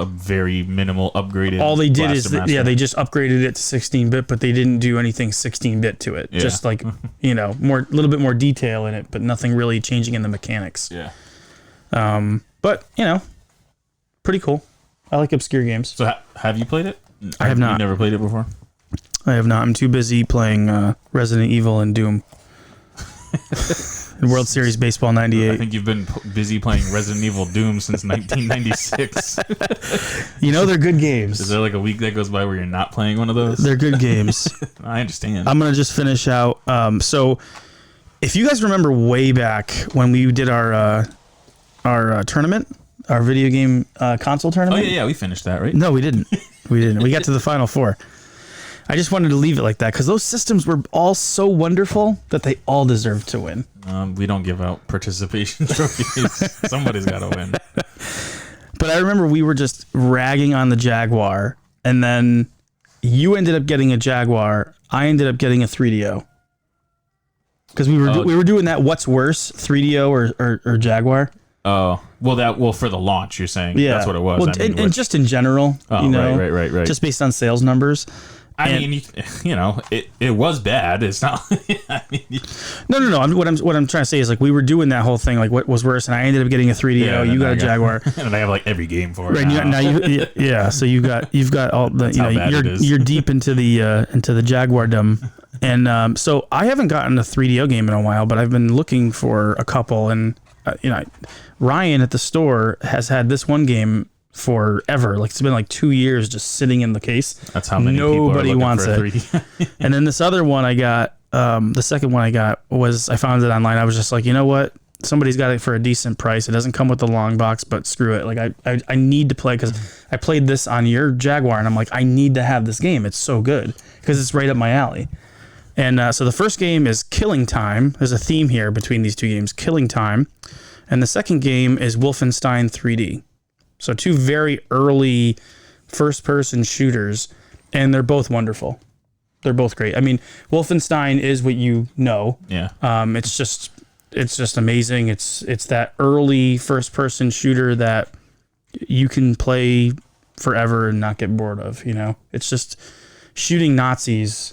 very minimal upgraded. all they did Blaster is Master? they just upgraded it to 16-bit, but they didn't do anything 16-bit to it. Yeah. Just like you know, a little bit more detail in it, but nothing really changing in the mechanics. Yeah. But you know, pretty cool. I like obscure games. So have you played it? I have not. You never played it before? I have not. I'm too busy playing Resident Evil and Doom. And World Series Baseball I '98. think you've been busy playing Resident Evil Doom since 1996. You know they're good Is games. there like a week that goes by where you're not playing one of those? They're good games. I understand. I'm gonna just finish out. So, if you guys remember way back when we did our tournament, our video game console Oh tournament. yeah, we finished that, right? No, we didn't. We didn't. We got to the final four. I just wanted to leave it like that because those systems were all so wonderful that they all deserved to win. We don't give out participation trophies. Somebody's got to win. But I remember we were just ragging on the Jaguar, and then you ended up getting a Jaguar. I ended up getting a 3DO. Because we were doing that. What's worse, 3DO or Jaguar? Oh, well, for the launch, you're saying. Yeah, That's what it was. Well, I mean, and just in general, Oh, you know, right. just based on sales numbers. I mean, you know, it was bad. It's not. I mean, No. What I'm trying to say is like we were doing that whole thing. Like what was worse, and I ended up getting a 3DO. and You then got a Jaguar. and I have like every game for it. Right now. yeah. So you've got all the how bad it is. you're deep into the Jaguardom, and so I haven't gotten a 3DO game in a while, but I've been looking for a couple, and you know, Ryan at the store has had this one game forever. Like it's been like 2 years just sitting in the case. That's how many Nobody people are wants looking it. for a 3D. And then this other one I got, the second one I got was, I found it online. I was just like, you know what? Somebody's got it for a decent price. It doesn't come with the long box, but screw it. Like I need to play, because I played this on your Jaguar and I'm like, I need to have this game. It's so good because it's right up my alley. And so the first game is Killing Time. There's a theme here between these two games, Killing Time. And the second game is Wolfenstein 3D. So two very early first-person shooters, and they're both wonderful. They're both great. I mean, Wolfenstein is what you know. Yeah. It's just amazing. It's that early first-person shooter that you can play forever and not get bored of. You know, it's just shooting Nazis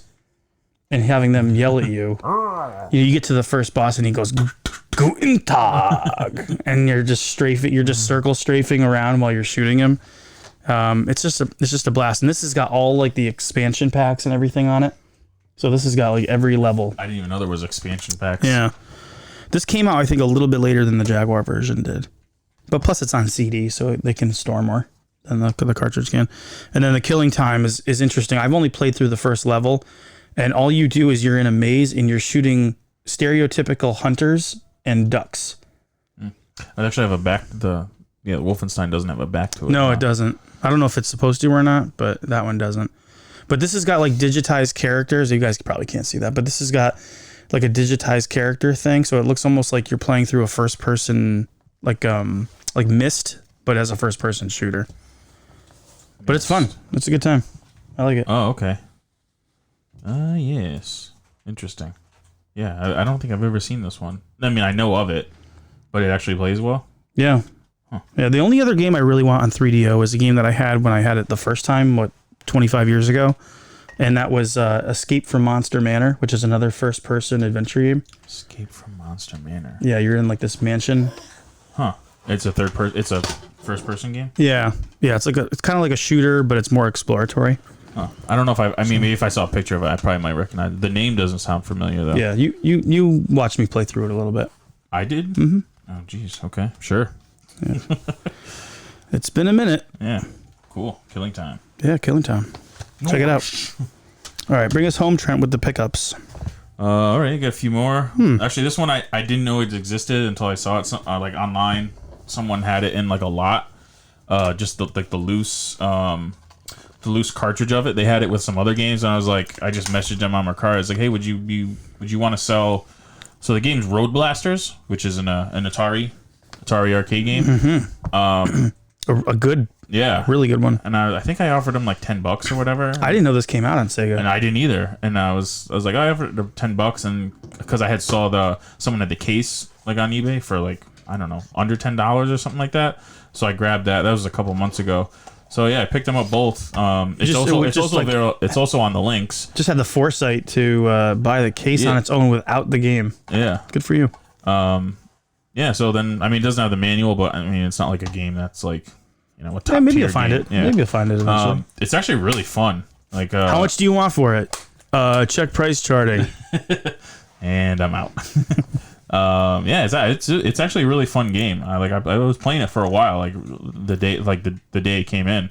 and having them yell at you. You get to the first boss and he goes, Guten Tag, and you're just strafing. You're just circle strafing around while you're shooting him. It's just a blast. And this has got all like the expansion packs and everything on it. So this has got like every level. I didn't even know there was expansion packs. Yeah. This came out, I think, a little bit later than the Jaguar version did. But plus it's on CD, so they can store more than the cartridge can. And then the Killing Time is interesting. I've only played through the first level, and all you do is you're in a maze and you're shooting stereotypical hunters and ducks. I actually have the Wolfenstein doesn't have a back to it. No, now. it doesn't. I don't know if it's supposed to or not, but that one doesn't. But this has got like digitized characters. You guys probably can't see that, but this has got like a digitized character thing, so it looks almost like you're playing through a first person, like Myst, but as a first person shooter. But it's fun. It's a good time. I like it. Oh, okay. Yes. Interesting. Yeah, I don't think I've ever seen this one. I mean, I know of it, but it actually plays well. Yeah. Huh. Yeah, the only other game I really want on 3DO is a game that I had when I had it the first time, 25 years ago? And that was Escape from Monster Manor, which is another first-person adventure game. Escape from Monster Manor. Yeah, you're in like this mansion. Huh. It's a It's a first-person game. Yeah, it's kind of like a shooter, but it's more exploratory. Huh. I don't know if I mean, maybe if I saw a picture of it, I probably might recognize it. The name doesn't sound familiar though. Yeah, you watched me play through it a little bit. I did. Mm-hmm. Oh, geez. Okay, sure. Yeah. It's been a minute. Yeah. Cool. Killing Time. Yeah, Killing Time. Check it out. All right, bring us home, Trent, with the pickups. All right, I got a few more. Actually, this one I didn't know it existed until I saw it like online. Someone had it in like a lot. Just the loose cartridge of it. They had it with some other games, and I was like, I just messaged them on my car. I was like, hey, would you want to sell? So the game's Road Blasters, which is an Atari arcade game. Mm-hmm. A good, really good one. And I think I offered them like $10 or whatever. I didn't know this came out on Sega. And I didn't either. And I was like, I offered them $10, and because I had saw someone had the case like on eBay for like, I don't know, under $10 or something like that. So I grabbed that. That was a couple months ago. So yeah, I picked them up both. It's also on the links. Just had the foresight to buy the case on its own without the game. Yeah, good for you. Yeah. So then, I mean, it doesn't have the manual, but I mean, it's not like a game that's like, a top maybe tier you'll find game. it. Yeah. Maybe you'll find it eventually. It's actually really fun. Like, how much do you want for it? Check price charting. And I'm out. Yeah, it's actually a really fun game. I was playing it for a while, like the day it came in.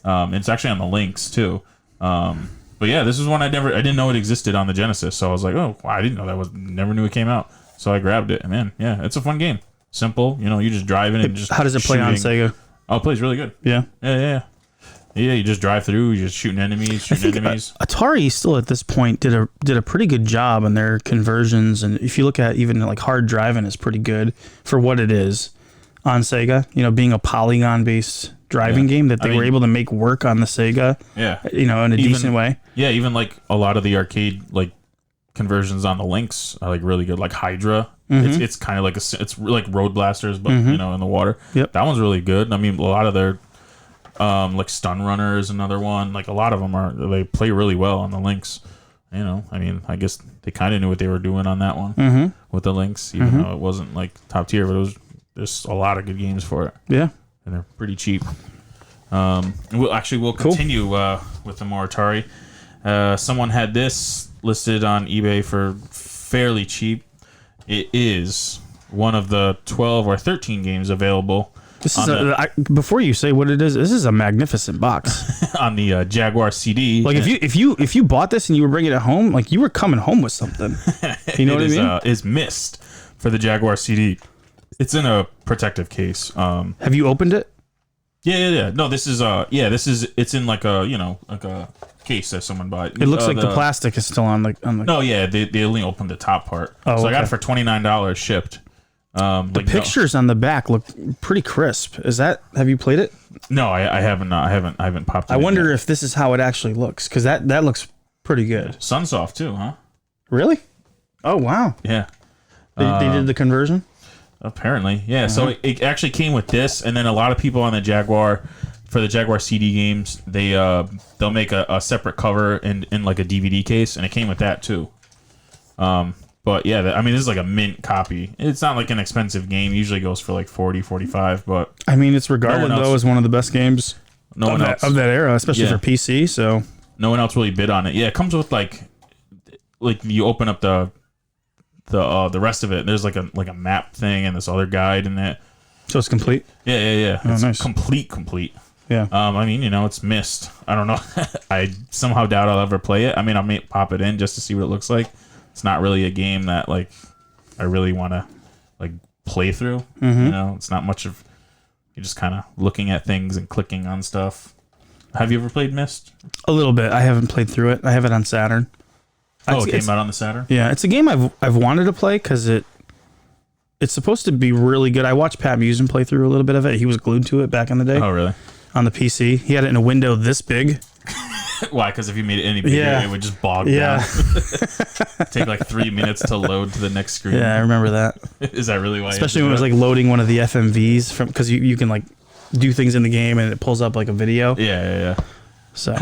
It's actually on the links too. But yeah, this is one I didn't know it existed on the Genesis, so I was like, oh, wow, I didn't know never knew it came out. So I grabbed it, and man, yeah, it's a fun game. Simple, you just drive in and just. How does it play on Sega? Oh, it plays really good. Yeah. Yeah. You just drive through, you're just shooting enemies. Atari still at this point did a pretty good job on their conversions, and if you look at even like hard driving is pretty good for what it is on Sega. Being a polygon based driving game that they were able to make work on the Sega. Yeah. In a decent way. Yeah, even like a lot of the arcade like conversions on the links are like really good. Like Hydra, it's kind of like it's like Road Blasters, but in the water. Yep. That one's really good. I mean, a lot of their like Stun Runner is another one. Like a lot of them they play really well on the links. I mean, I guess they kind of knew what they were doing on that one with the links, even though it wasn't like top tier, but there's a lot of good games for it. Yeah, and they're pretty cheap. We'll continue with the more Atari. Someone had this listed on eBay for fairly cheap. It is one of the 12 or 13 games available This is before you say what it is. This is a magnificent box. on the Jaguar CD. Like if you bought this and you were bringing it home, like you were coming home with something. You know what I mean? Is Mist for the Jaguar CD. It's in a protective case. Have you opened it? Yeah. No, this is it's in like a like a case that someone bought. It looks like the plastic is still on the. No, yeah, they only opened the top part. Oh, so I got okay. it for $29 shipped. The pictures on the back look pretty crisp. Have you played it? No, I haven't. I haven't popped it. I wonder yet. if this is how it actually looks, because that looks pretty good. Sunsoft too, huh? Really? Oh wow! Yeah. They did the conversion. Apparently, yeah. So it actually came with this, and then a lot of people on the Jaguar, for the Jaguar CD games, they'll make a separate cover in like a DVD case, and it came with that too. But yeah, I mean, this is like a mint copy. It's not like an expensive game. Usually goes for like 40, 45, but I mean, it's regarded No one else- though as one of the best games no one else of that era, especially Yeah. for PC. So no one else really bid on it. Yeah, it comes with like you open up the rest of it. There's like a map thing and this other guide in it. so it's complete. Yeah. It's nice. complete. Yeah. I mean, it's Mist. I don't know. I somehow doubt I'll ever play it. I mean, I may pop it in just to see what it looks like. It's not really a game that like I really want to like play through. It's not much of you're just kind of looking at things and clicking on stuff. Have you ever played Mist? A little bit. I haven't played through it. I have it on Saturn. Oh, it It's- came out on the Saturn? Yeah, it's a game I've wanted to play because it's supposed to be really good. I watched Pat Musen play through a little bit of it. He was glued to it back in the day Oh, really? on the PC. He had it in a window this big. Why? Because if you made it any bigger, Yeah. it would just bog Yeah. down. Take like 3 minutes to load to the next screen. Yeah, I remember that. Is that really why? Especially when it was like loading one of the FMVs from because you can like do things in the game and it pulls up like a video. Yeah. So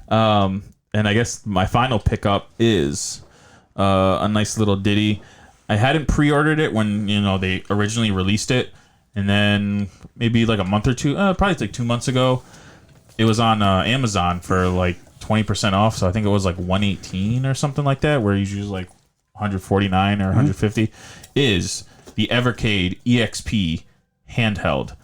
And I guess my final pickup is a nice little ditty. I hadn't pre-ordered it when they originally released it, and then maybe like a month or two, probably like 2 months ago, it was on Amazon for like 20% off. So I think it was like $118 or something like that, where usually like $149 or $150. Is the Evercade EXP handheld?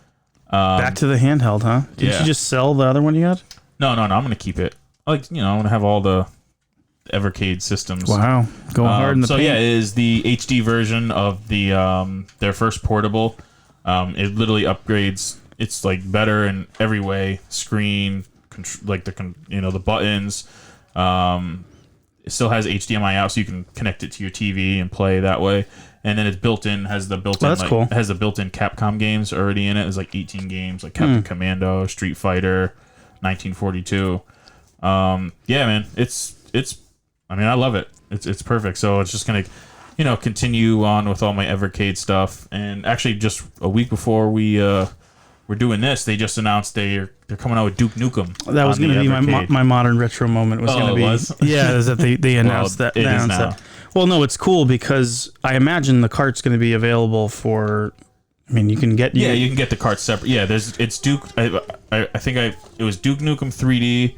back to the handheld, huh? Didn't yeah. you just sell the other one you had? No, I'm gonna keep it. I'm gonna have all the Evercade systems. Wow, going hard in the so paint. yeah, it is the HD version of the their first portable. It literally upgrades. It's like better in every way. Screen, like the buttons. It still has HDMI out, so you can connect it to your TV and play that way. And then it's built-in, has the built-in that's cool. has the built-in Capcom games already in it. It's like 18 games, like Captain Commando, Street Fighter, 1942. Yeah, man, it's. I mean, I love it. It's perfect. So it's just gonna, continue on with all my Evercade stuff. And actually, just a week before we're doing this, they just announced they're coming out with Duke Nukem. That was on going to the be Evercade. my modern retro moment. Was Oh, going to it be was? yeah. Is that they announced that? it They is announced now. that. Well, no, it's cool because I imagine the cart's going to be available for. I mean, you can get Yeah, you can get the carts separate. Yeah, it's Duke. I think it was Duke Nukem 3D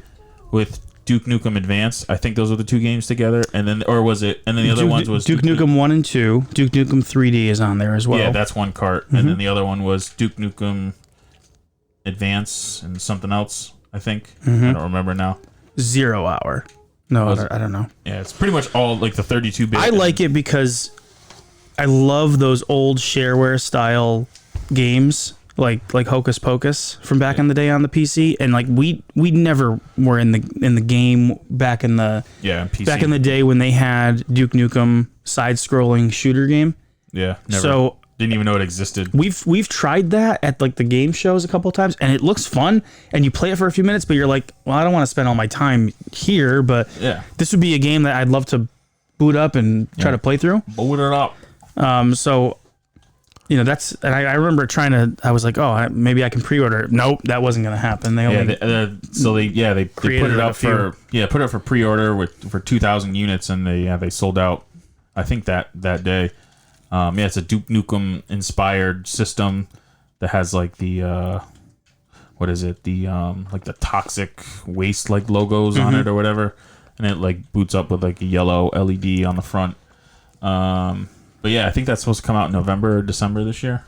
with Duke Nukem Advance. I think those were the two games together, and then or was it? And then the other ones was Duke Nukem 1 and 2. Duke Nukem 3D is on there as well. Yeah, that's one cart, and then the other one was Duke Nukem Advance and something else. I think I don't remember now. 0 Hour. No, Was it? I don't know. Yeah, it's pretty much all like the 32-bit. I like it because I love those old shareware style games like Hocus Pocus from back in the day on the PC, and like we never were in the game back in the PC. back in the day when they had Duke Nukem side scrolling shooter game. Yeah, never. So didn't even know it existed. we've tried that at like the game shows a couple of times, and it looks fun, and you play it for a few minutes, but you're like, well, I don't want to spend all my time here, but Yeah. this would be a game that I'd love to boot up and try to play through. Boot it up. So, that's, and I remember I was like, oh, maybe I can pre-order it. Nope, that wasn't going to happen. They Yeah, only, they put Created it like up a few. put it up for pre-order for 2,000 units, and they sold out. I think that day. It's a Duke Nukem inspired system that has like the what is it? The like the toxic waste like logos on it or whatever, and it like boots up with like a yellow LED on the front. But yeah, I think that's supposed to come out in November or December this year.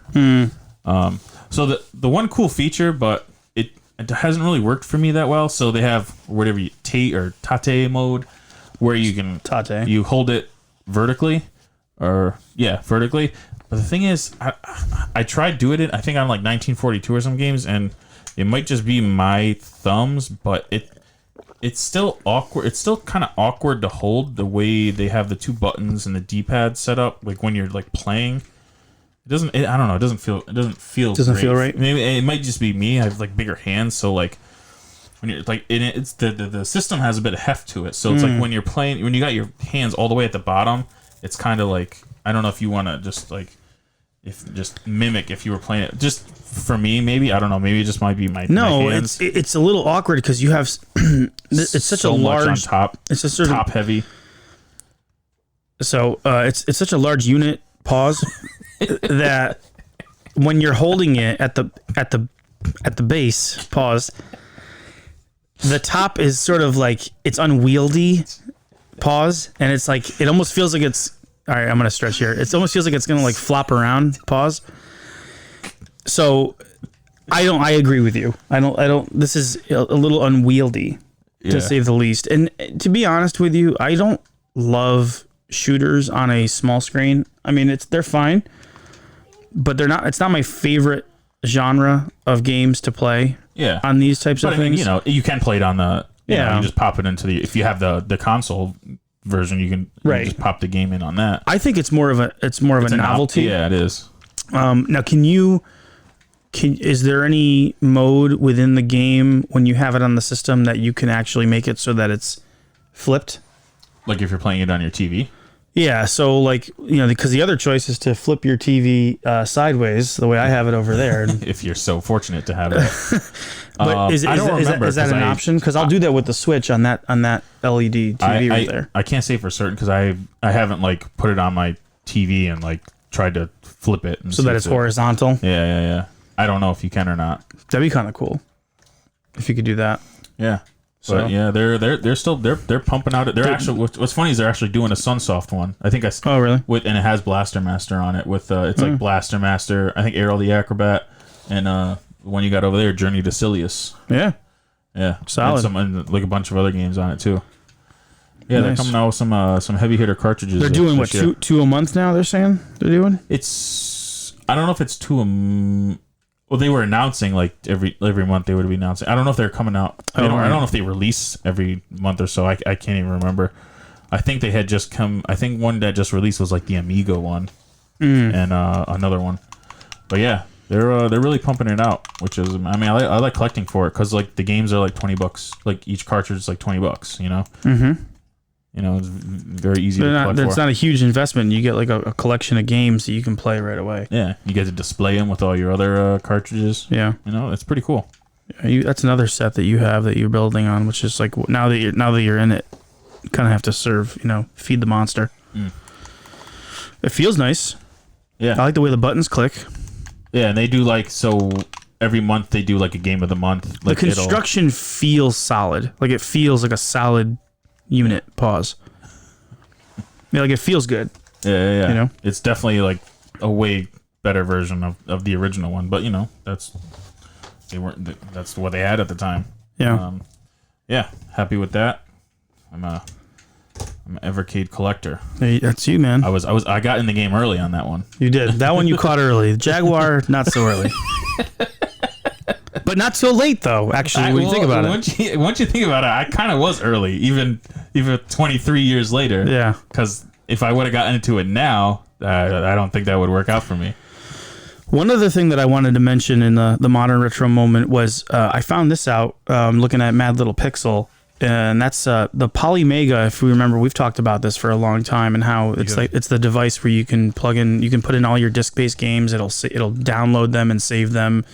So the one cool feature, but it hasn't really worked for me that well. So they have whatever tate mode, where you can Tate. you hold it vertically, vertically. But the thing is, I tried doing it. I think on like 1942 or some games, and it might just be my thumbs, but it's still awkward. It's still kind of awkward to hold the way they have the two buttons and the D-pad set up. Like when you're like playing, it doesn't. I don't know. It doesn't feel. Doesn't feel right. Maybe it might just be me. I have like bigger hands, so like when you're like it's the system has a bit of heft to it. So it's like when you're playing, when you got your hands all the way at the bottom, it's kind of like, I don't know if you want to just like mimic if you were playing it. Just for me, maybe, I don't know. Maybe it just might be my hands. It's a little awkward because you have it's such so a large much on top. It's a sort top of heavy. So it's such a large unit pause that when you're holding it at the base pause, the top is sort of like it's unwieldy pause, and it's like it almost feels like it's all right. I'm gonna stretch here. It almost feels like it's gonna like flop around pause. So I agree with you. I don't. This is a little unwieldy to say the least. And to be honest with you, I don't love shooters on a small screen. I mean, they're fine, but they're not. It's not my favorite genre of games to play. Yeah. On these types of things, you know, you can play it on the. You know, you just pop it into if you have the console version, you can just pop the game in on that. I think it's more of a novelty. Yeah, it is. Now, is there any mode within the game when you have it on the system that you can actually make it so that it's flipped? Like if you're playing it on your TV? Yeah, so like, you know, because the other choice is to flip your TV sideways, the way I have it over there. If you're so fortunate to have it. But is that an option? Because I'll do that with the Switch on that LED TV right there. I can't say for certain because I haven't like put it on my TV and like tried to flip it. So that it's horizontal? Yeah. I don't know if you can or not. That'd be kind of cool if you could do that. Yeah. So but yeah, they're still pumping out it. They're actually what's funny is they're actually doing a Sunsoft one. I think Oh really? And it has Blaster Master on it with it's like Blaster Master. I think Aerial the Acrobat and the one you got over there, Journey to Silius. Yeah. Solid. And like a bunch of other games on it too. Yeah, nice. They're coming out with some heavy hitter cartridges. They're doing what, two a month now? They're saying they're doing. I don't know if it's two. Well, they were announcing like every month they would be announcing. I don't know if they're coming out. I don't know if they release every month or so. I can't even remember. I think they had just come. I think one that just released was like the Amiga one, and another one. But yeah, they're really pumping it out. Which is, I mean, I like collecting for it because like the games are like $20. Like each cartridge is like $20. You know. Mm-hmm. You know, it's very easy to collect for. It's not a huge investment. You get like a collection of games that you can play right away. Yeah, you get to display them with all your other cartridges. Yeah, you know, it's pretty cool. That's another set that you have that you're building on, which is like now that you're in it, you kind of have to feed the monster. It feels nice. Yeah, I like the way the buttons click. Yeah, and they do every month they do like a game of the month. Like the construction feels solid. Like it feels like a solid unit pause. Yeah, like it feels good. Yeah. You know, it's definitely like a way better version of the original one. But you know, that's what they had at the time. Yeah. Yeah. Happy with that. I'm an Evercade collector. Hey, that's you, man. I got in the game early on that one. You did. That one you caught early. The Jaguar, not so early. But not so late, though, actually, when you think about it. Once you think about it, I kind of was early, even 23 years later. Yeah. Because if I would have gotten into it now, I don't think that would work out for me. One other thing that I wanted to mention in the modern retro moment was I found this out looking at Mad Little Pixel, and that's the Polymega. If we remember, we've talked about this for a long time, and how it's the device where you can put in all your disc-based games. It'll download them and save them.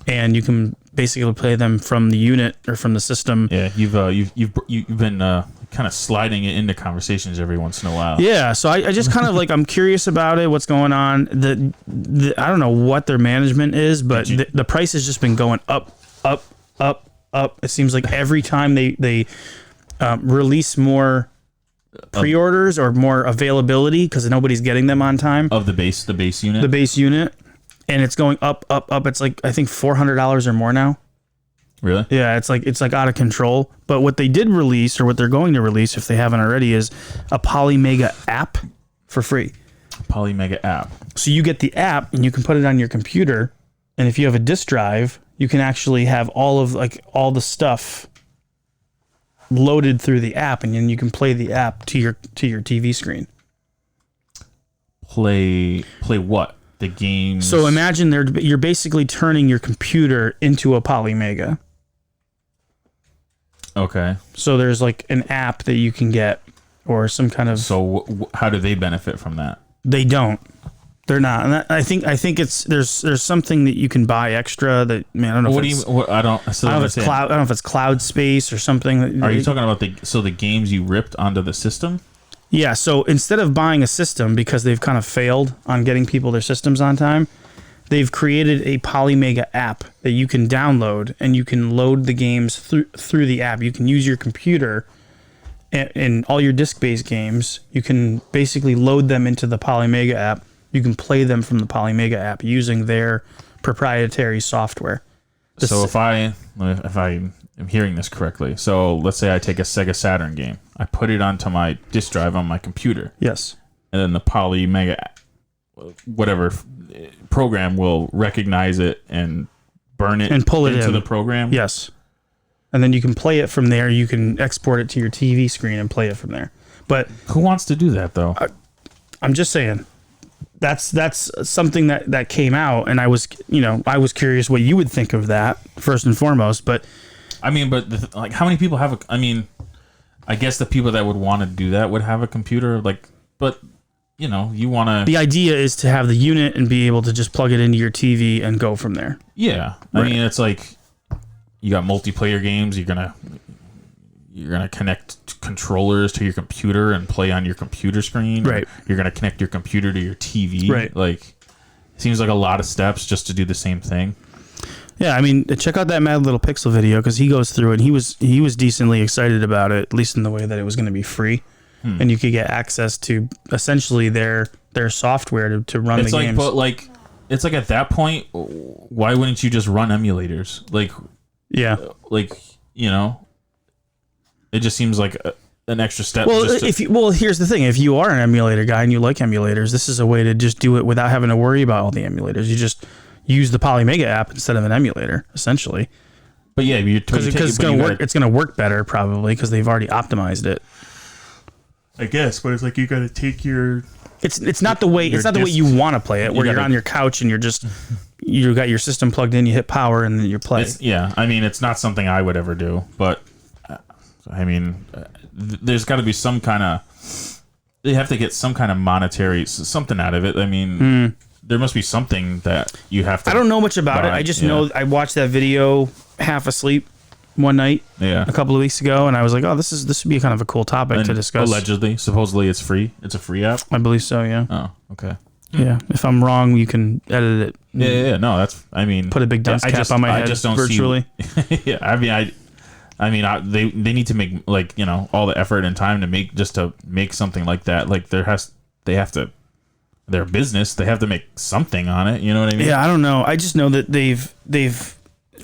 And you can basically play them from the unit or from the system. Yeah, you've been kind of sliding it into conversations every once in a while. Yeah, so I just kind of I'm curious about it, what's going on. I don't know what their management is, but the price has just been going up. It seems like every time they release more pre-orders or more availability because nobody's getting them on time of the base unit. The base unit. and it's going up, up, up. It's like I think $400 or more now. Really? Yeah, it's like out of control. But what they did release, or what they're going to release if they haven't already, is a Polymega app for free. Polymega app. So you get the app and you can put it on your computer, and if you have a disk drive, you can actually have all the stuff loaded through the app, and then you can play the app to your TV screen. Play what? The games. So imagine you're basically turning your computer into a Polymega. Okay. So there's like an app that you can get, or some kind of. So how do they benefit from that? They don't. They're not. And I think it's there's something that you can buy extra that, man, I don't know. What do you? What, I don't. I I don't know if it's cloud space or something. Are you talking about the games you ripped onto the system? Yeah. So instead of buying a system, because they've kind of failed on getting people their systems on time, they've created a Polymega app that you can download, and you can load the games through the app. You can use your computer, and all your disc-based games, you can basically load them into the Polymega app. You can play them from the Polymega app using their proprietary software. So if I am hearing this correctly, so let's say I take a Sega Saturn game, I put it onto my disk drive on my computer, Yes. and then the Polymega whatever program will recognize it and burn it And pull it into in. the program. Yes. And then you can play it from there. You can export it to your TV screen and play it from there. But Who wants to do that though? I'm just saying, that's something that came out, and I was curious what you would think of that first and foremost. But I mean, but like, how many people have a? I mean, I guess the people that would want to do that would have a computer. Like, but you want to. the idea is to have the unit and be able to just plug it into your TV and go from there. Yeah, I mean, it's like you got multiplayer games. You're gonna connect controllers to your computer and play on your computer screen. Right. You're gonna connect your computer to your TV. Right. Like, it seems like a lot of steps just to do the same thing. Yeah, I mean, check out that Mad Little Pixel video, because he goes through it, and he was decently excited about it, at least in the way that it was going to be free, and you could get access to essentially their software to run It's the like, games. but like, it's like at that point, why wouldn't you just run emulators? Yeah. It just seems like an extra step. Well, just to, here's the thing: if you are an emulator guy and you like emulators, this is a way to just do it without having to worry about all the emulators. You just use the Polymega app instead of an emulator, essentially. but yeah, Because it's going to work. It's going to work better probably because they've already optimized it. I guess, but it's like you got to take your. It's not the way you want to play it, where you're on your couch and you got your system plugged in, you hit power, and then you play. I mean, it's not something I would ever do, but I mean, there's got to be some kind of. They have to get some kind of monetary something out of it. I mean, there must be something that you have to. I don't know much about it. I just know I watched that video half asleep one night a couple of weeks ago, and I was like, oh, this would be kind of a cool topic to discuss. Supposedly it's free. It's a free app. I believe so, yeah. Oh, okay. Yeah, if I'm wrong, you can edit it. Yeah. No, that's. I mean, Put a big dunce cap on my head. I just don't virtually. See. Yeah, I mean, they need to make all the effort and time to make something like that. Like they have to. Their business, they have to make something on it. You know what I mean? Yeah, I don't know. I just know that they've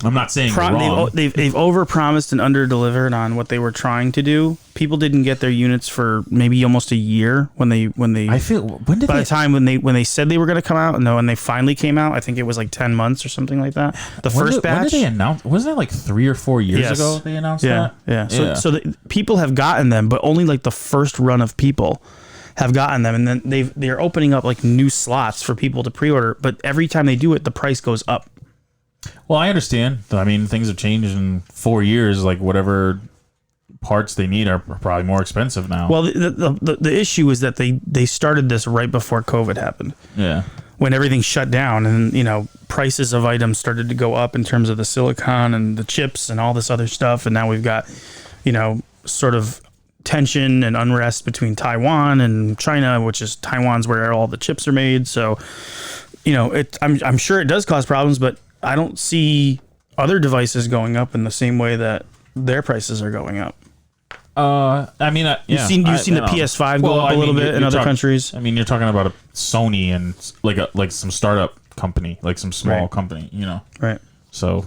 I'm not saying wrong. they've overpromised and underdelivered on what they were trying to do. People didn't get their units for maybe almost a year when they. I feel the time when they said they were going to come out, and when they finally came out, I think it was like 10 months or something like that. The first batch. When did they announce? Wasn't it like 3 or 4 years Yes. ago they announced that? Yeah. So people have gotten them, but only like the first run of people have gotten them, and then they're opening up like new slots for people to pre-order. But every time they do it, the price goes up. Well, I understand. I mean, things have changed in 4 years. Like whatever parts they need are probably more expensive now. Well, the issue is that they started this right before COVID happened. Yeah. When everything shut down, and prices of items started to go up in terms of the silicon and the chips and all this other stuff, and now we've got sort of tension and unrest between Taiwan and China, which is Taiwan's where all the chips are made. So, I'm sure it does cause problems, but I don't see other devices going up in the same way that their prices are going up. I mean, You've seen the PS5 go up a little bit in other countries. I mean, you're talking about a Sony and like some startup company, like some small Right. company, you know. Right. So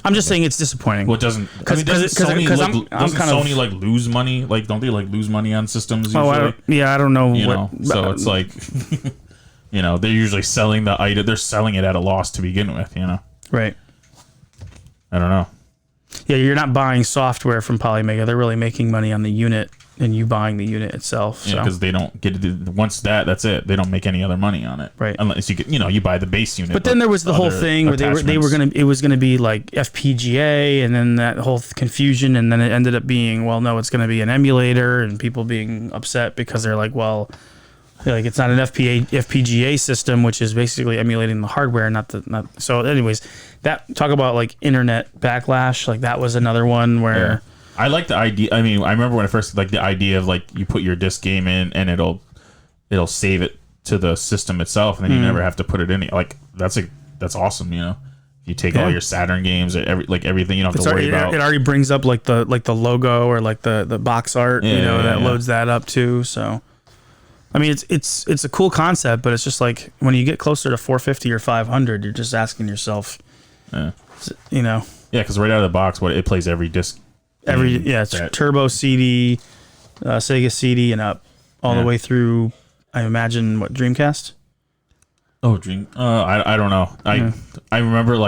I'm just saying it's disappointing. well, it doesn't. I 'Cause- mean, doesn't 'cause- Sony, 'cause like, I'm doesn't kind of- Sony like lose money? Like, don't they like lose money on systems usually? I don't know You what. know, so it's like, you know, they're usually selling the item. They're selling it at a loss to begin with. You know, right. I don't know. Yeah, you're not buying software from Polymega. They're really making money on the unit and you buying the unit itself. Yeah, So. because they don't get it. Once that's it. They don't make any other money on it. Right. Unless you get, you know, you buy the base unit. But then there was the whole other thing where they were attachments. it was gonna be like FPGA, and then that whole confusion, and then it ended up being, well, no, it's gonna be an emulator, and people being upset because they're like, well, like it's not an FPGA system, which is basically emulating the hardware, not. So, anyways, that talk about like internet backlash, like that was another one where. Yeah. I like the idea. I mean, I remember when I first like the idea of like you put your disc game in and it'll save it to the system itself, and then you never have to put it in. Like that's awesome. You know, if you take all Yeah. your Saturn games or everything, you don't have to worry about. It already brings up like the logo or like the box art, that loads that up too. So, I mean, it's a cool concept, but it's just like when you get closer to 450 or 500, you're just asking yourself, Yeah. Yeah, Because right out of the box, it plays every disc. it's that- Turbo CD, Sega CD, and up all the Yeah. way through. I imagine what Dreamcast. Oh, Dream. I don't know. I remember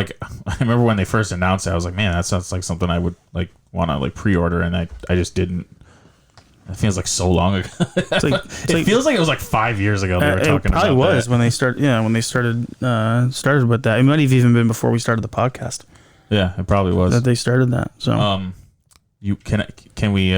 when they first announced it, I was like, man, that sounds like something I would like want to like pre-order, and I just didn't. It feels like so long ago. It's like, It feels like it was like 5 years ago they were it talking about probably was that. when they started. Yeah, when they started with that. It might have even been before we started the podcast Yeah, it probably was. that they started that. So. You can we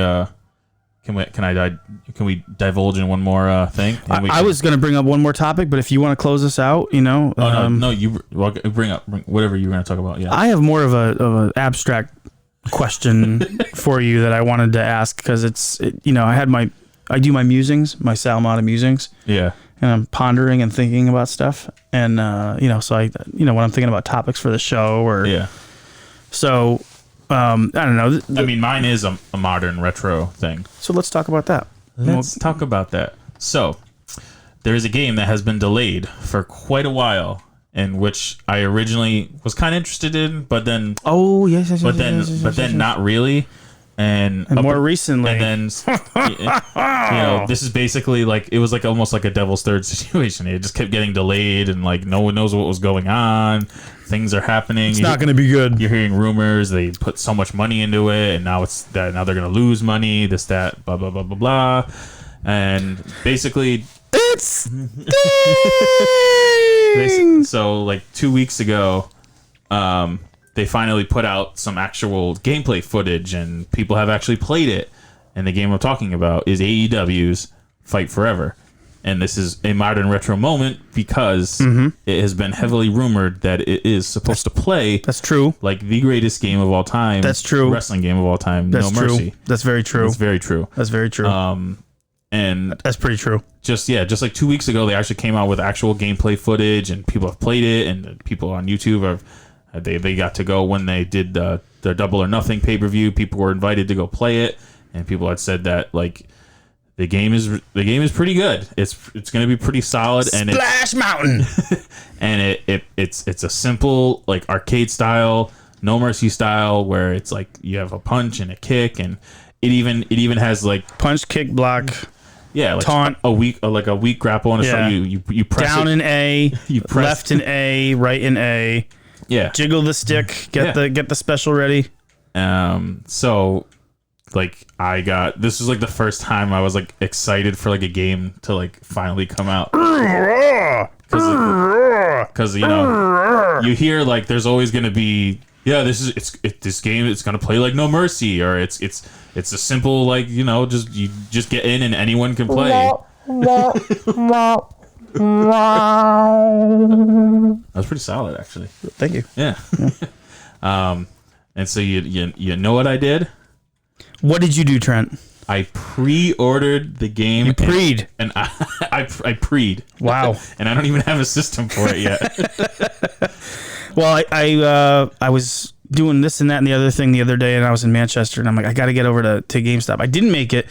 divulge in one more thing? And we I can- was going to bring up one more topic, but if you want to close this out, Oh no, you bring up whatever you were going to talk about. Yeah. I have more of a abstract question for you that I wanted to ask because I do my musings, my Salmata musings, Yeah. and I'm pondering and thinking about stuff, and so I when I'm thinking about topics for the show or Yeah. so. I don't know. I mean, mine is a modern retro thing. So let's talk about that. Let's talk about that. So, there is a game that has been delayed for quite a while, in which I originally was kind of interested in, but then, Oh yes, yes, but yes, then, yes, yes, but yes, then yes. not really. And more recently, and then this is basically like it was like almost like a Devil's Third situation. It just kept getting delayed, and like no one knows what was going on. Things are happening. it's not going to be good. You're hearing rumors. They put so much money into it, and now they're going to lose money. This, that, blah blah blah blah blah, and basically. It's So like 2 weeks ago, they finally put out some actual gameplay footage, and people have actually played it. And the game I'm talking about is AEW's Fight Forever. And this is a modern retro moment because it has been heavily rumored that it is supposed to play That's true. like the greatest game of all time. That's true. Wrestling game of all time. That's No true. Mercy. That's very true. It's very true. That's very true. And That's pretty true. just like 2 weeks ago, they actually came out with actual gameplay footage, and people have played it, and the people on YouTube they got to go when they did the Double or Nothing pay-per-view. People were invited to go play it, and people had said that like the game is pretty good. It's going to be pretty solid, and Splash Mountain. and it's a simple like arcade style, No Mercy style, where it's like you have a punch and a kick, and it even has like Punch, kick, block, like taunt. a weak grapple, and Yeah. you press down it. in A, You press- left in A, right in A. Yeah. Jiggle the stick. Get the special ready. So like this was like the first time I was like excited for like a game to like finally come out. Because you hear like there's always gonna be this game it's gonna play like No Mercy, or it's a simple like just get in and anyone can play. That was pretty solid actually. Thank you. Yeah. And so you know what I did? What did you do, Trent? I pre-ordered the game. You preed. And I preed. Wow. And I don't even have a system for it yet. Well, I was doing this and that and the other thing the other day, and I was in Manchester, and I'm like, I got to get over to GameStop. I didn't make it,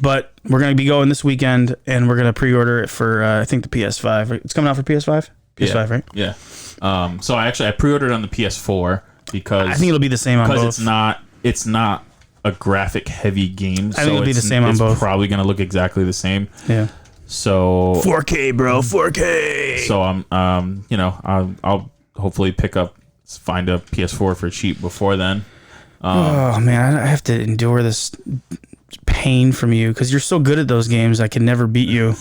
but we're going to be going this weekend, and we're going to pre-order it for, I think, the PS5. It's coming out for PS5? PS5, right? Yeah. So I pre-ordered on the PS4 because I think it'll be the same on both. it's not a graphic heavy game. I think it'll be the same on both. It's probably gonna look exactly the same. Yeah. So 4K, bro, 4K. So I'll hopefully find a PS4 for cheap before then. Oh man, I have to endure this pain from you because you're so good at those games. I can never beat you.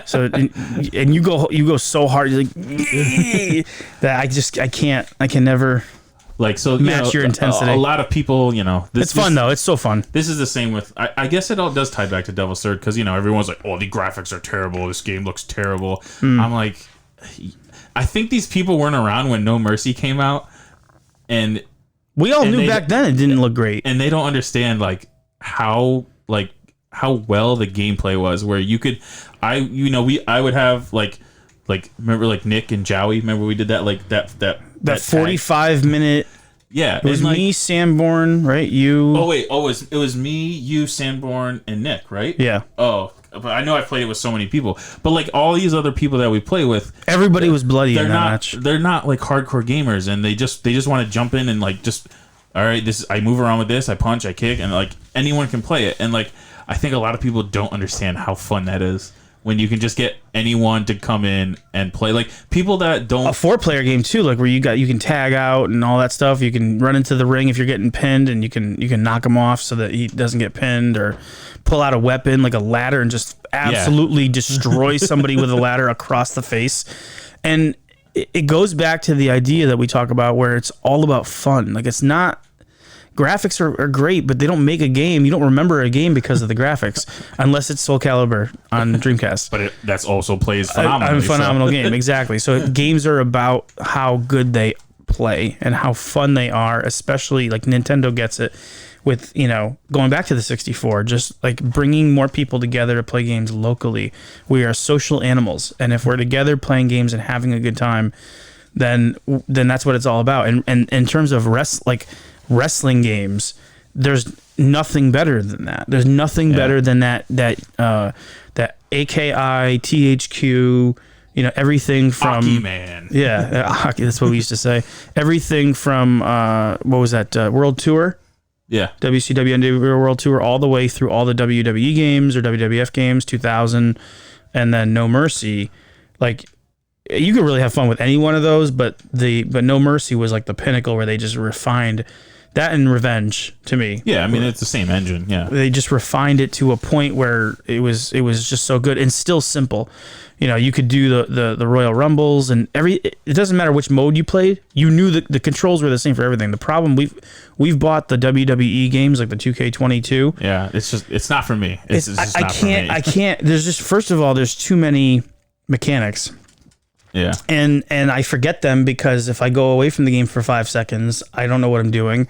So and you go so hard. You're like that. I can never match your intensity. A lot of people, it's fun though. It's so fun. This is the same with. I guess it all does tie back to Devil's Third because everyone's like, oh, the graphics are terrible. This game looks terrible. I'm like, I think these people weren't around when No Mercy came out, and we all knew back then it didn't look great, and they don't understand how well the gameplay was. Where you could, I would have remember Nick and Joey. Remember we did that that 45-minute. Yeah, it was me, Sanborn, right? You. Oh wait, it was me, you, Sanborn, and Nick, right? Yeah. Oh, but I know I played it with so many people, but all these other people that we play with, everybody was bloody in that match. They're not hardcore gamers, and they just want to jump in and just, all right, I move around with this, I punch, I kick, and anyone can play it, and I think a lot of people don't understand how fun that is. When you can just get anyone to come in and play, people that don't, a 4-player game too, where you can tag out and all that stuff. You can run into the ring if you're getting pinned, and you can knock him off so that he doesn't get pinned, or pull out a weapon like a ladder and just absolutely destroy somebody with a ladder across the face. And it goes back to the idea that we talk about where it's all about fun. It's not. Graphics are great, but they don't make a game. You don't remember a game because of the graphics, unless it's Soul Calibur on Dreamcast. But that's also plays phenomenally. A phenomenal game, exactly. So games are about how good they play and how fun they are, especially Nintendo gets it with, going back to the 64, just bringing more people together to play games locally. We are social animals, and if we're together playing games and having a good time, then that's what it's all about. And in terms of wrestling games, there's nothing better than that. There's nothing better than that AKI, THQ, everything from Hockey Man. Yeah, hockey. That's what we used to say. Everything from what was that World Tour? Yeah, WCW and World Tour, all the way through all the WWE games or WWF games, 2000, and then No Mercy. You could really have fun with any one of those, but No Mercy was the pinnacle where they just refined that, and Revenge to me. Yeah, I mean it's the same engine. Yeah, they just refined it to a point where it was just so good and still simple. You could do the Royal Rumbles and it doesn't matter which mode you played. You knew that the controls were the same for everything. The problem we've bought the WWE games like the 2K22. Yeah, it's not for me. It's just not for me. I can't. There's just, first of all, there's too many mechanics. Yeah. And I forget them because if I go away from the game for 5 seconds, I don't know what I'm doing.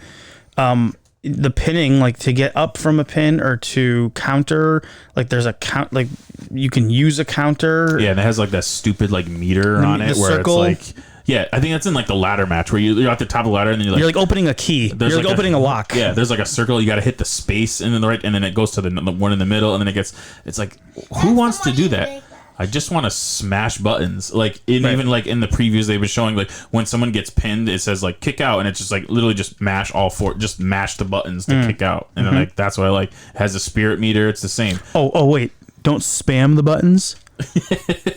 The pinning, to get up from a pin or to counter, there's a count, you can use a counter. Yeah, and it has that stupid meter on it where circle. It's yeah, I think that's in the ladder match where you're at the top of the ladder and then you're opening a key. You're opening a lock. Yeah, there's a circle. You got to hit the space and then the right, and then it goes to the one in the middle, and then it's who wants to do that? I just want to smash buttons. Even in the previews they've been showing, when someone gets pinned, it says kick out, and it's just literally just mash all four, just mash the buttons to kick out, and then that's what I like. It has a spirit meter. It's the same. Oh wait, don't spam the buttons.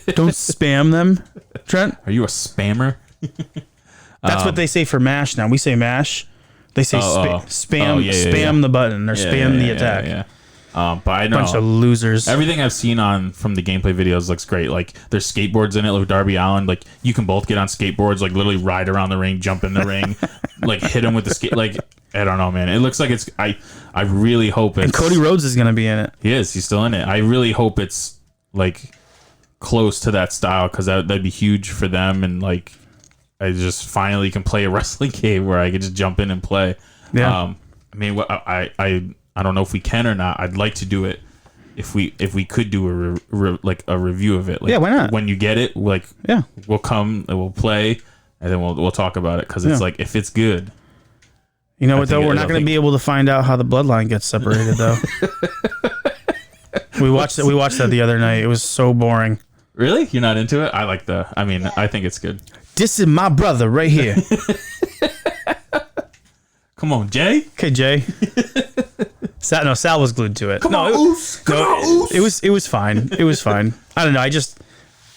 Don't spam them, Trent. Are you a spammer? That's what they say for mash now. We say mash. They say spam the button or spam the attack. Yeah. But I know bunch of losers. Everything I've seen from the gameplay videos looks great. There's skateboards in it with Darby Allin. You can both get on skateboards, literally ride around the ring, jump in the ring, hit him with the skate. I don't know, man. It looks like it's. I really hope it's. And Cody Rhodes is gonna be in it. He is. He's still in it. I really hope it's close to that style because that'd be huge for them. And I just finally can play a wrestling game where I can just jump in and play. Yeah. I mean, I don't know if we can or not. I'd like to do it if we could do a review of it. Yeah, why not? When you get it, we'll come and we'll play, and then we'll talk about it because it's if it's good. You know what though? We're not going to be able to find out how the bloodline gets separated though. We watched that the other night. It was so boring. Really? You're not into it? I like the. I mean, I think it's good. This is my brother right here. Come on, Jay. Okay, Jay. Sal was glued to it. Come on, Oos. Come on, Oos. It was fine. It was fine. I don't know.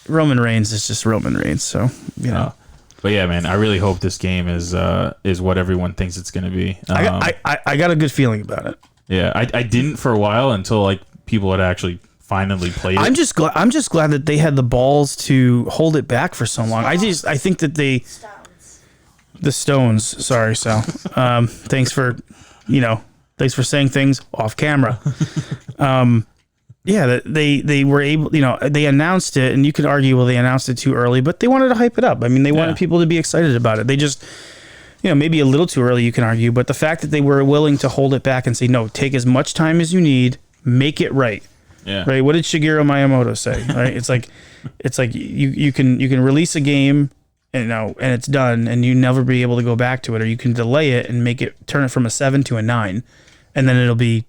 Roman Reigns is just Roman Reigns. So you know. But yeah, man, I really hope this game is what everyone thinks it's going to be. I got a good feeling about it. Yeah, I didn't for a while until like people had actually finally played it. I'm just glad that they had the balls to hold it back for so long. I think that the Stones. Sorry, Sal. Thanks for saying things off camera. Yeah, they were able, they announced it, and you could argue, well, they announced it too early, but they wanted to hype it up. I mean, they wanted people to be excited about it. They just, maybe a little too early, you can argue, but the fact that they were willing to hold it back and say, no, take as much time as you need, make it right. Yeah. Right. What did Shigeru Miyamoto say? Right. It's like you can release a game and it's done, and you never be able to go back to it, or you can delay it and turn it from a 7 to a 9, and then it'll be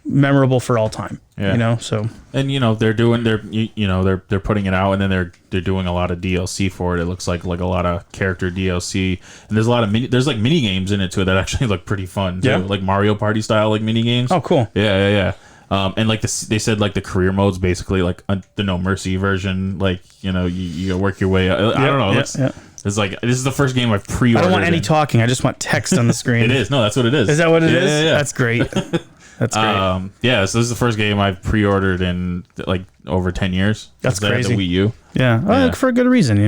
memorable for all time. Yeah. So and they're putting it out, and then they're doing a lot of DLC for it. It looks like a lot of character DLC, and there's a lot of mini games in it too that actually look pretty fun too. Yeah. Like Mario Party style mini games. Oh, cool. Yeah. And they said the career mode's basically like the No Mercy version. You work your way up. I don't know. It's like, this is the first game I've pre-ordered. I don't want any talking. I just want text on the screen. It is. No, that's what it is. Is that what it is? Yeah. That's great. That's great. Yeah, so this is the first game I've pre-ordered in over 10 years. That's crazy. I had the Wii U. Yeah. Well, for a good reason,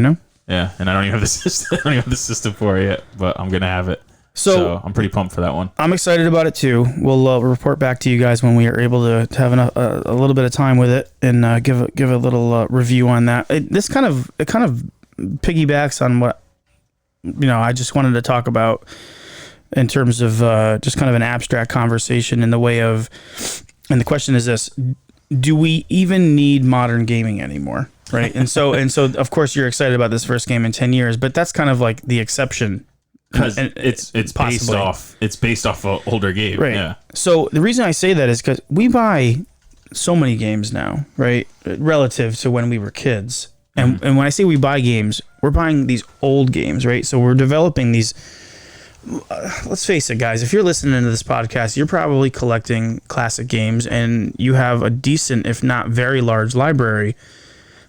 Yeah, and I don't even have the system. I don't even have the system for it yet, but I'm gonna have it. So I'm pretty pumped for that one. I'm excited about it too. We'll report back to you guys when we are able to have a little bit of time with it and give a little review on that. It kind of piggybacks on what I just wanted to talk about in terms of just kind of an abstract conversation in the way of, and the question is this: do we even need modern gaming anymore? Right. And so of course you're excited about this first game in 10 years, but that's kind of like the exception. Because it's based off an older game. Right. Yeah. So the reason I say that is because we buy so many games now, right? Relative to when we were kids. And when I say we buy games, we're buying these old games, right? So we're developing these. Let's face it, guys. If you're listening to this podcast, you're probably collecting classic games, and you have a decent, if not very large, library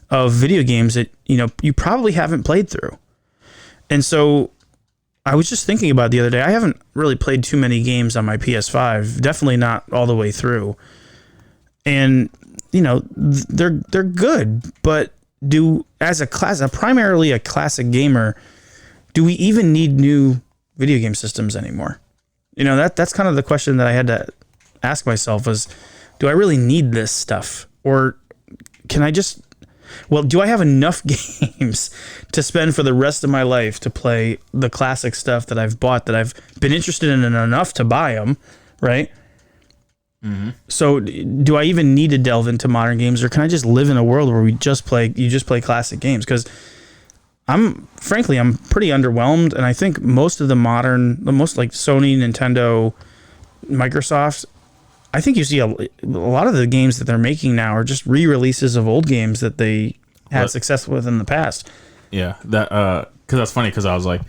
of video games that you probably haven't played through. And so I was just thinking about the other day. I haven't really played too many games on my PS5. Definitely not all the way through. And they're good, but primarily a classic gamer, do we even need new video game systems anymore? That's kind of the question that I had to ask myself was, do I really need this stuff? Or can I just, do I have enough games to spend for the rest of my life to play the classic stuff that I've bought, that I've been interested in enough to buy them, right? Mm-hmm. So do I even need to delve into modern games, or can I just live in a world where you just play classic games? Because I'm pretty underwhelmed, and I think most like Sony, Nintendo, Microsoft, I think you see a lot of the games that they're making now are just re-releases of old games that they had success with in the past. Yeah, because that's funny, because I was like,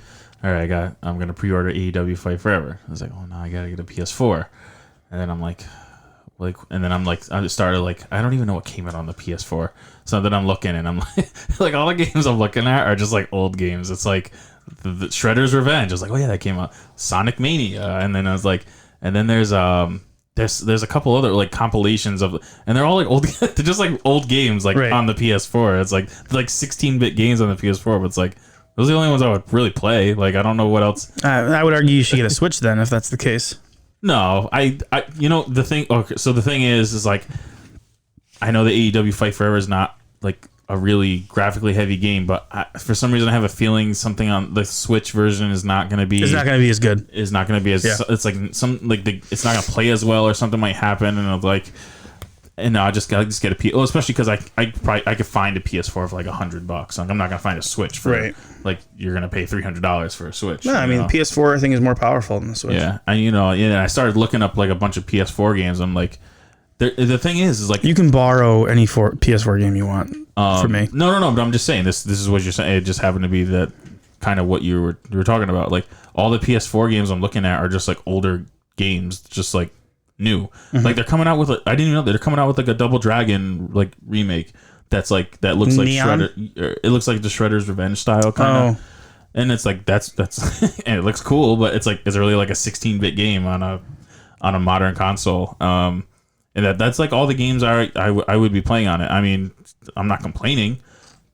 all right, I'm gonna pre-order AEW Fight Forever. I was like, oh no, I gotta get a PS4, and then I'm like, I just started I don't even know what came out on the PS4. So then I'm looking, and I'm like all the games I'm looking at are just old games. It's like the Shredder's Revenge. I was like, oh yeah, that came out. Sonic Mania, and then I was like, and then there's a couple other compilations of, and they're all old. They're just old games right. On the PS4. It's like 16-bit games on the PS4, but it's those are the only ones I would really play. I don't know what else. I would argue you should get a Switch then, if that's the case. No, the thing. Okay, so the thing is I know the AEW Fight Forever is not a really graphically heavy game, but for some reason I have a feeling something on the Switch version is not going to be. It's not going to be as good. It's not going to be as. Yeah. It's it's not going to play as well, or something might happen, and I'll just get a PS. Well, especially because I could find a PS4 for $100. I'm not going to find a Switch for you're going to pay $300 for a Switch. No, I mean PS4 I think is more powerful than the Switch. Yeah, and I started looking up a bunch of PS4 games. I'm like, the thing is like You can borrow any PS4 game you want for me. No. But I'm just saying this is what you're saying. It just happened to be that kind of what you were talking about. Like all the PS4 games I'm looking at are just like older games, just like new. Like they're coming out with. I didn't even know they're coming out with like a Double Dragon like remake. That's like that looks like Neon? Shredder. It looks like the Shredder's Revenge style kind of. And it's like that's and it looks cool, but it's like it's really like a 16-bit game on a modern console. And that's like all the games I would be playing on it. I mean, I'm not complaining,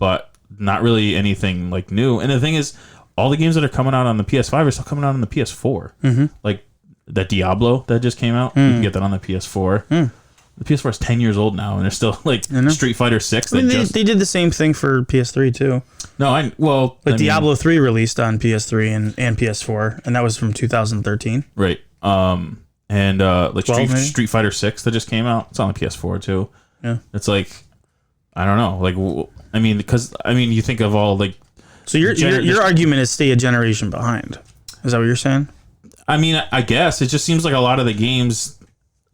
but not really anything like new. And the thing is, all the games that are coming out on the PS5 are still coming out on the PS4. Like that Diablo that just came out, you can get that on the PS4. The PS4 is 10 years old now, and they're still like Street Fighter 6. I mean, they did the same thing for PS3 too. No, But Diablo 3 released on PS3 and PS4, and that was from 2013. Right. And like 12 maybe? Street Fighter 6 that just came out, it's on the PS4 too. Yeah. It's like, I don't know. Like, I mean, because you think of all like. So your argument is stay a generation behind. Is that what you're saying? I mean, I guess it just seems like a lot of the games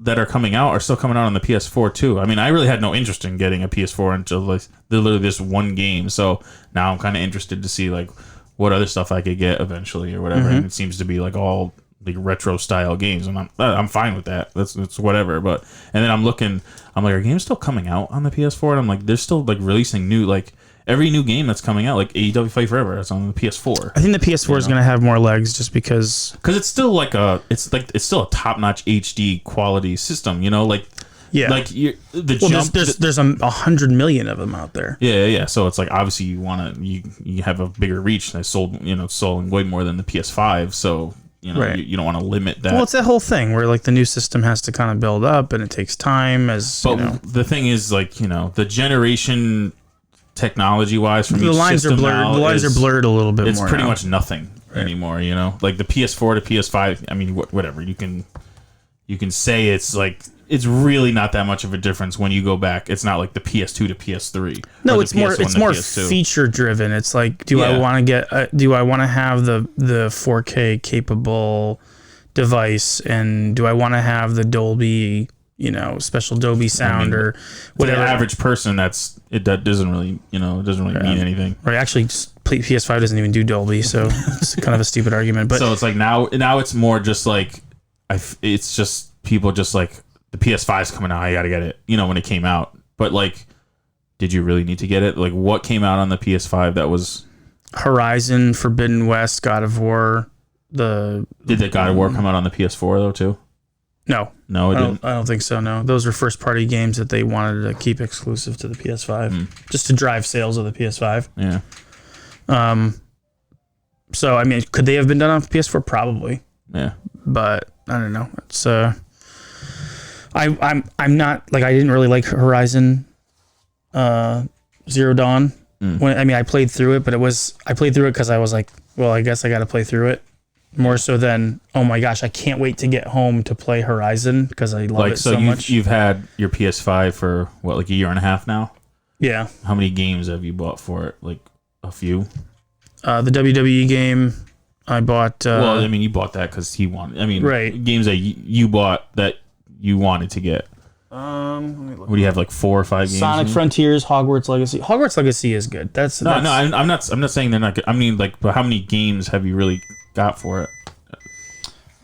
that are coming out are still coming out on the PS4 too. I mean, I really had no interest in getting a PS4 until like literally this one game. So now I'm kind of interested to see like what other stuff I could get eventually or whatever. And it seems to be like all like retro style games, and I'm fine with that. That's whatever. But and then I'm like, are games still coming out on the PS4? And I'm like, they're still like releasing new like. Every new game that's coming out, like AEW Fight Forever, that's on the PS4. I think the PS4 is going to have more legs just because it's still like it's still a top notch HD quality system. Like there's 100 million of them out there. Yeah. So it's like obviously you have a bigger reach. They sold way more than the PS5. So Right. you don't want to limit that. Well, it's that whole thing where like the new system has to kind of build up and it takes time But the thing is like the generation. Technology wise, from the lines are blurred. The lines are blurred a little bit it's more. It's pretty now. much nothing anymore. Like the PS4 to PS5. I mean, whatever you can say it's like it's really not that much of a difference when you go back. It's not like the PS2 to PS3. No, it's more feature driven. It's like, do I want to have the 4K capable device, and do I want to have the Dolby? Special Dolby sound or whatever. The average person, that doesn't really, mean anything. Right. Actually, PS5 doesn't even do Dolby, so it's kind of a stupid argument. But so it's like now it's more just like, it's just people just like the PS5's coming out, I gotta get it. When it came out, but like, did you really need to get it? Like, what came out on the PS5 that was Horizon, Forbidden West, God of War. Did the God of War come out on the PS4 though too? No, it didn't. I don't think so. No, those were first party games that they wanted to keep exclusive to the PS5, just to drive sales of the PS5. Yeah. So I mean, could they have been done on PS4? Probably. Yeah. But I don't know. It's I'm not like I didn't really like Horizon, Zero Dawn. I played through it, but I played through it because I was like, well, I guess I got to play through it. More so than, oh my gosh, I can't wait to get home to play Horizon because I love it so much. You've had your PS5 for what, like a year and a half now? Yeah. How many games have you bought for it? Like a few? The WWE game I bought. You bought that because he wanted. Right. Games that you bought that you wanted to get. Let me look. What do you have, like 4 or 5 games? Sonic Frontiers, Hogwarts Legacy. Hogwarts Legacy is good. I'm not saying they're not good. I mean, like, but how many games have you really got for it?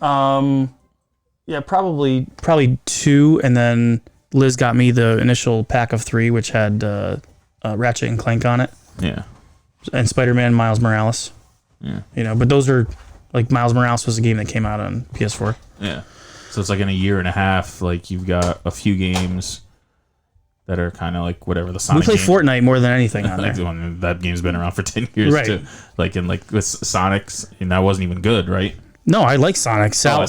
Yeah, probably 2, and then Liz got me the initial pack of 3, which had Ratchet and Clank on it. Yeah. And Spider-Man, Miles Morales. Yeah. But those are like Miles Morales was a game that came out on PS4. Yeah. So it's like in a year and a half, like you've got a few games that are kind of like whatever the Sonic. We play game. Fortnite more than anything on there. That game's been around for 10 years right. too. Like in like with Sonic's, and that wasn't even good, right? No, I like Sonic. Sal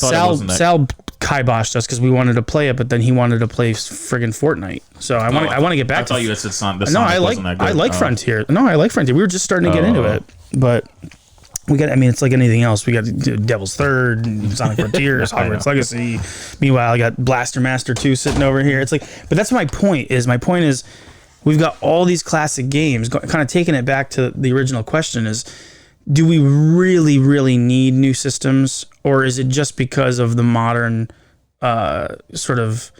kiboshed us because we wanted to play it, but then he wanted to play friggin' Fortnite. So I want to get back. I thought you had said Sonic. No, I like Frontier. No, I like Frontier. We were just starting to get into it, but. We got. It's like anything else. We got Devil's Third, Sonic Frontiers, Hogwarts Legacy. Meanwhile, I got Blaster Master 2 sitting over here. It's like, but that's my point. My point is, we've got all these classic games. Kind of taking it back to the original question is, do we really, really need new systems, or is it just because of the modern sort of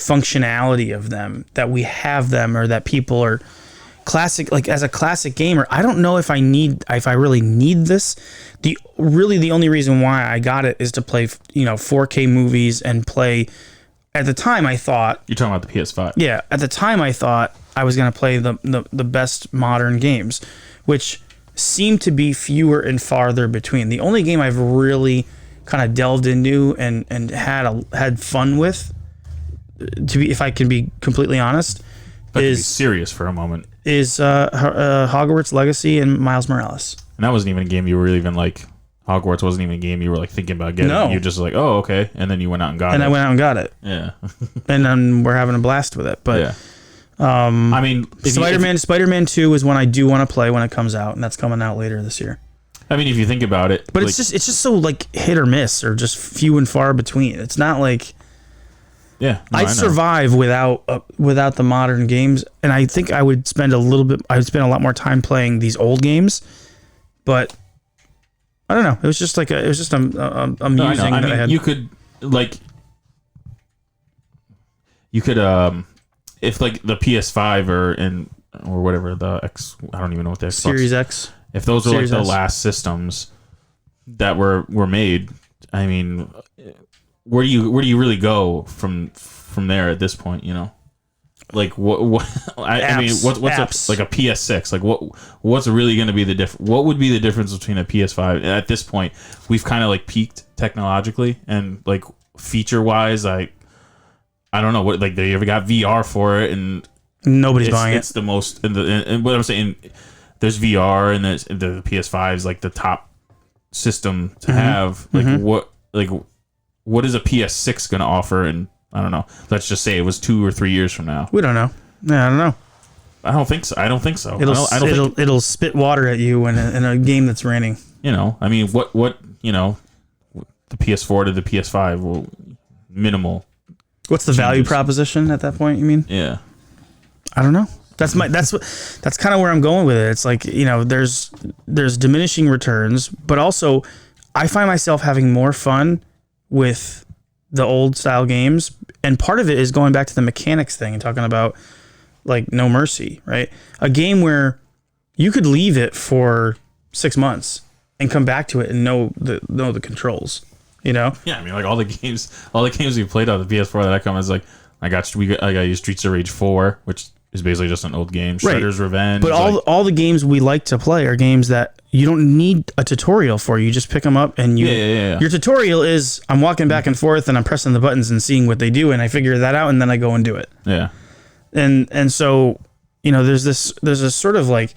functionality of them, that we have them, or that people are classic. Like as a classic gamer, I don't know if I really need this. The only reason why I got it is to play 4K movies and play. At the time, I thought You're talking about the PS5. yeah. At the time, I thought I was going to play the best modern games, which seem to be fewer and farther between. The only game I've really kind of delved into and had fun with, if I can be completely honest, But to be is serious for a moment. Hogwarts Legacy and Miles Morales. And that wasn't even a game you were even like. Hogwarts wasn't even a game you were like thinking about getting. No. You were just like, oh, okay, and then you went out and got it. And I went out and got it, Yeah. and then we're having a blast with it. But Yeah. I mean, Spider-Man 2 is one I do want to play when it comes out, and that's coming out later this year. if you think about it, But it's just so like hit or miss, or just few and far between. It's not like yeah, no, I I'd know. survive without the modern games, and I think I would spend a lot more time playing these old games. But I don't know. It was just amusing No, I know. that I had. You could if like the PS5 or whatever the X, I don't even know what the Xbox, Series X. if those are like Series the S. last systems that were made, I mean, where do you really go from there at this point? Like what I mean, what's Apps. like a PS6? Like what's really going to be the difference? What would be the difference between a PS5 at this point? We've kind of like peaked technologically and like feature wise. I don't know what, like they ever got VR for it, and Nobody's buying it's the most. And what I'm saying, there's VR and there's the PS5 is like the top system to have. Like what is a PS6 going to offer? And I don't know. Let's just say it was 2 or 3 years from now. We don't know. Yeah, I don't know. I don't think so. I don't think so. It'll spit water at you in a game that's raining. I mean, what the PS4 to the PS5 will minimal. What's the value proposition at that point? You mean? Yeah. I don't know. That's kind of where I'm going with it. It's like, there's diminishing returns, but also I find myself having more fun with the old style games, and part of it is going back to the mechanics thing and talking about like No Mercy, right? A game where you could leave it for 6 months and come back to it and know the controls. Yeah, I mean, like all the games we played on the PS4 that I come is like I got Streets of Rage 4, which is basically just an old game. Right. Shredder's Revenge. But all the games we like to play are games that you don't need a tutorial for. You just pick them up and your tutorial is I'm walking back and forth and I'm pressing the buttons and seeing what they do, and I figure that out and then I go and do it. Yeah. And so there's this sort of like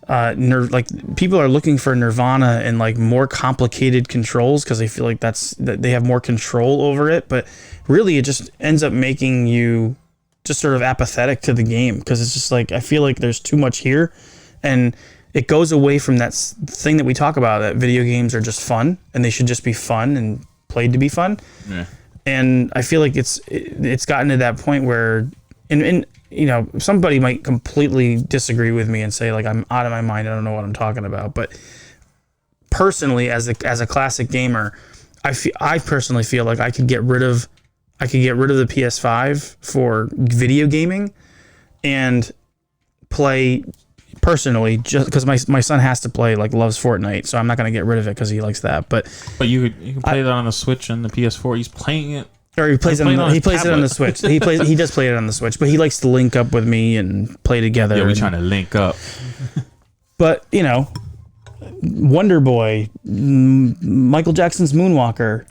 like people are looking for nirvana and like more complicated controls because they feel like that they have more control over it, but really it just ends up making you just sort of apathetic to the game, because it's just like I feel like there's too much here, and it goes away from that thing that we talk about, that video games are just fun and they should just be fun and played to be fun. Yeah. And I feel like it's gotten to that point where and somebody might completely disagree with me and say like I'm out of my mind, I don't know what I'm talking about, but personally as a classic gamer, I personally feel like I could get rid of the PS5 for video gaming and play personally, just because my son has to play, like loves Fortnite, so I'm not going to get rid of it because he likes that. But you can play that on the Switch and the PS4. He's playing it. Or he plays it on the Switch. He does play it on the Switch, but he likes to link up with me and play together. Yeah, we're trying to link up. But Wonder Boy, Michael Jackson's Moonwalker,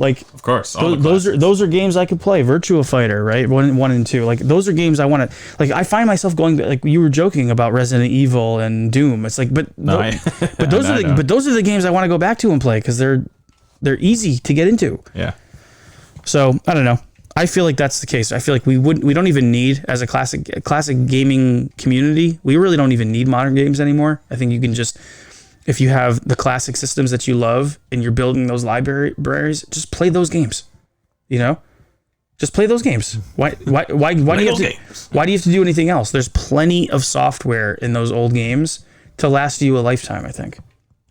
like Of course. those are games I could play. Virtua Fighter, right? 1 and 2. Like those are games I want to, like I find myself going, like you were joking about Resident Evil and Doom. It's like but those are the games I want to go back to and play because they're easy to get into. Yeah. So I don't know. I feel like that's the case. I feel like we don't even need, as a classic gaming community, we really don't even need modern games anymore. I think you can just, if you have the classic systems that you love and you're building those libraries, just play those games. Just play those games. Why do you have to do anything else? There's plenty of software in those old games to last you a lifetime, I think.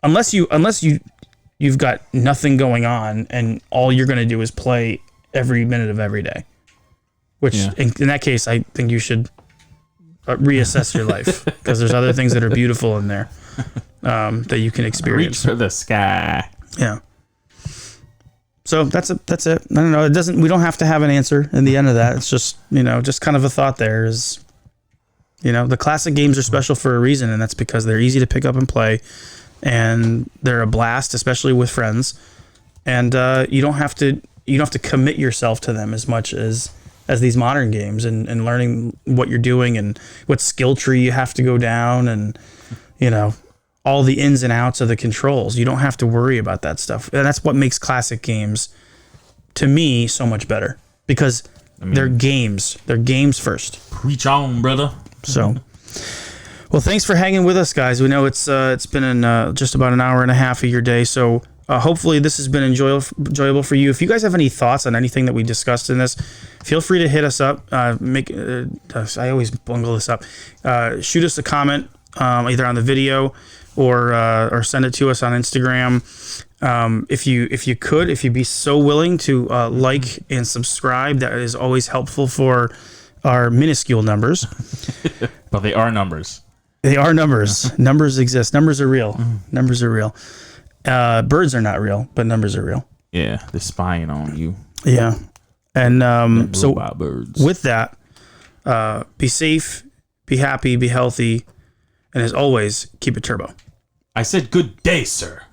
Unless you've got nothing going on and all you're going to do is play every minute of every day. which Yeah. in that case, I think you should reassess your life because there's other things that are beautiful in there that you can Reach experience. for the sky. Yeah. So that's it. I don't know. We don't have to have an answer in the end of that. It's just, just kind of a thought there is, the classic games are special for a reason, and that's because they're easy to pick up and play, and they're a blast, especially with friends. And you don't have to commit yourself to them as much as these modern games, and learning what you're doing and what skill tree you have to go down, and all the ins and outs of the controls. You don't have to worry about that stuff. And that's what makes classic games, to me, so much better. Because they're games. They're games first. Preach on, brother. So, well, thanks for hanging with us, guys. We know it's been in just about an hour and a half of your day. So hopefully this has been enjoyable for you. If you guys have any thoughts on anything that we discussed in this, feel free to hit us up. I always bungle this up. Shoot us a comment either on the video or send it to us on Instagram. If you'd be so willing to like and subscribe, that is always helpful for our minuscule numbers. But they are numbers. They are numbers. Numbers exist. Numbers are real. Numbers are real. Birds are not real, but numbers are real. Yeah, they're spying on you. Yeah. And so Robot birds. with that, be safe, be happy, be healthy, and as always, keep it turbo. I said good day, sir.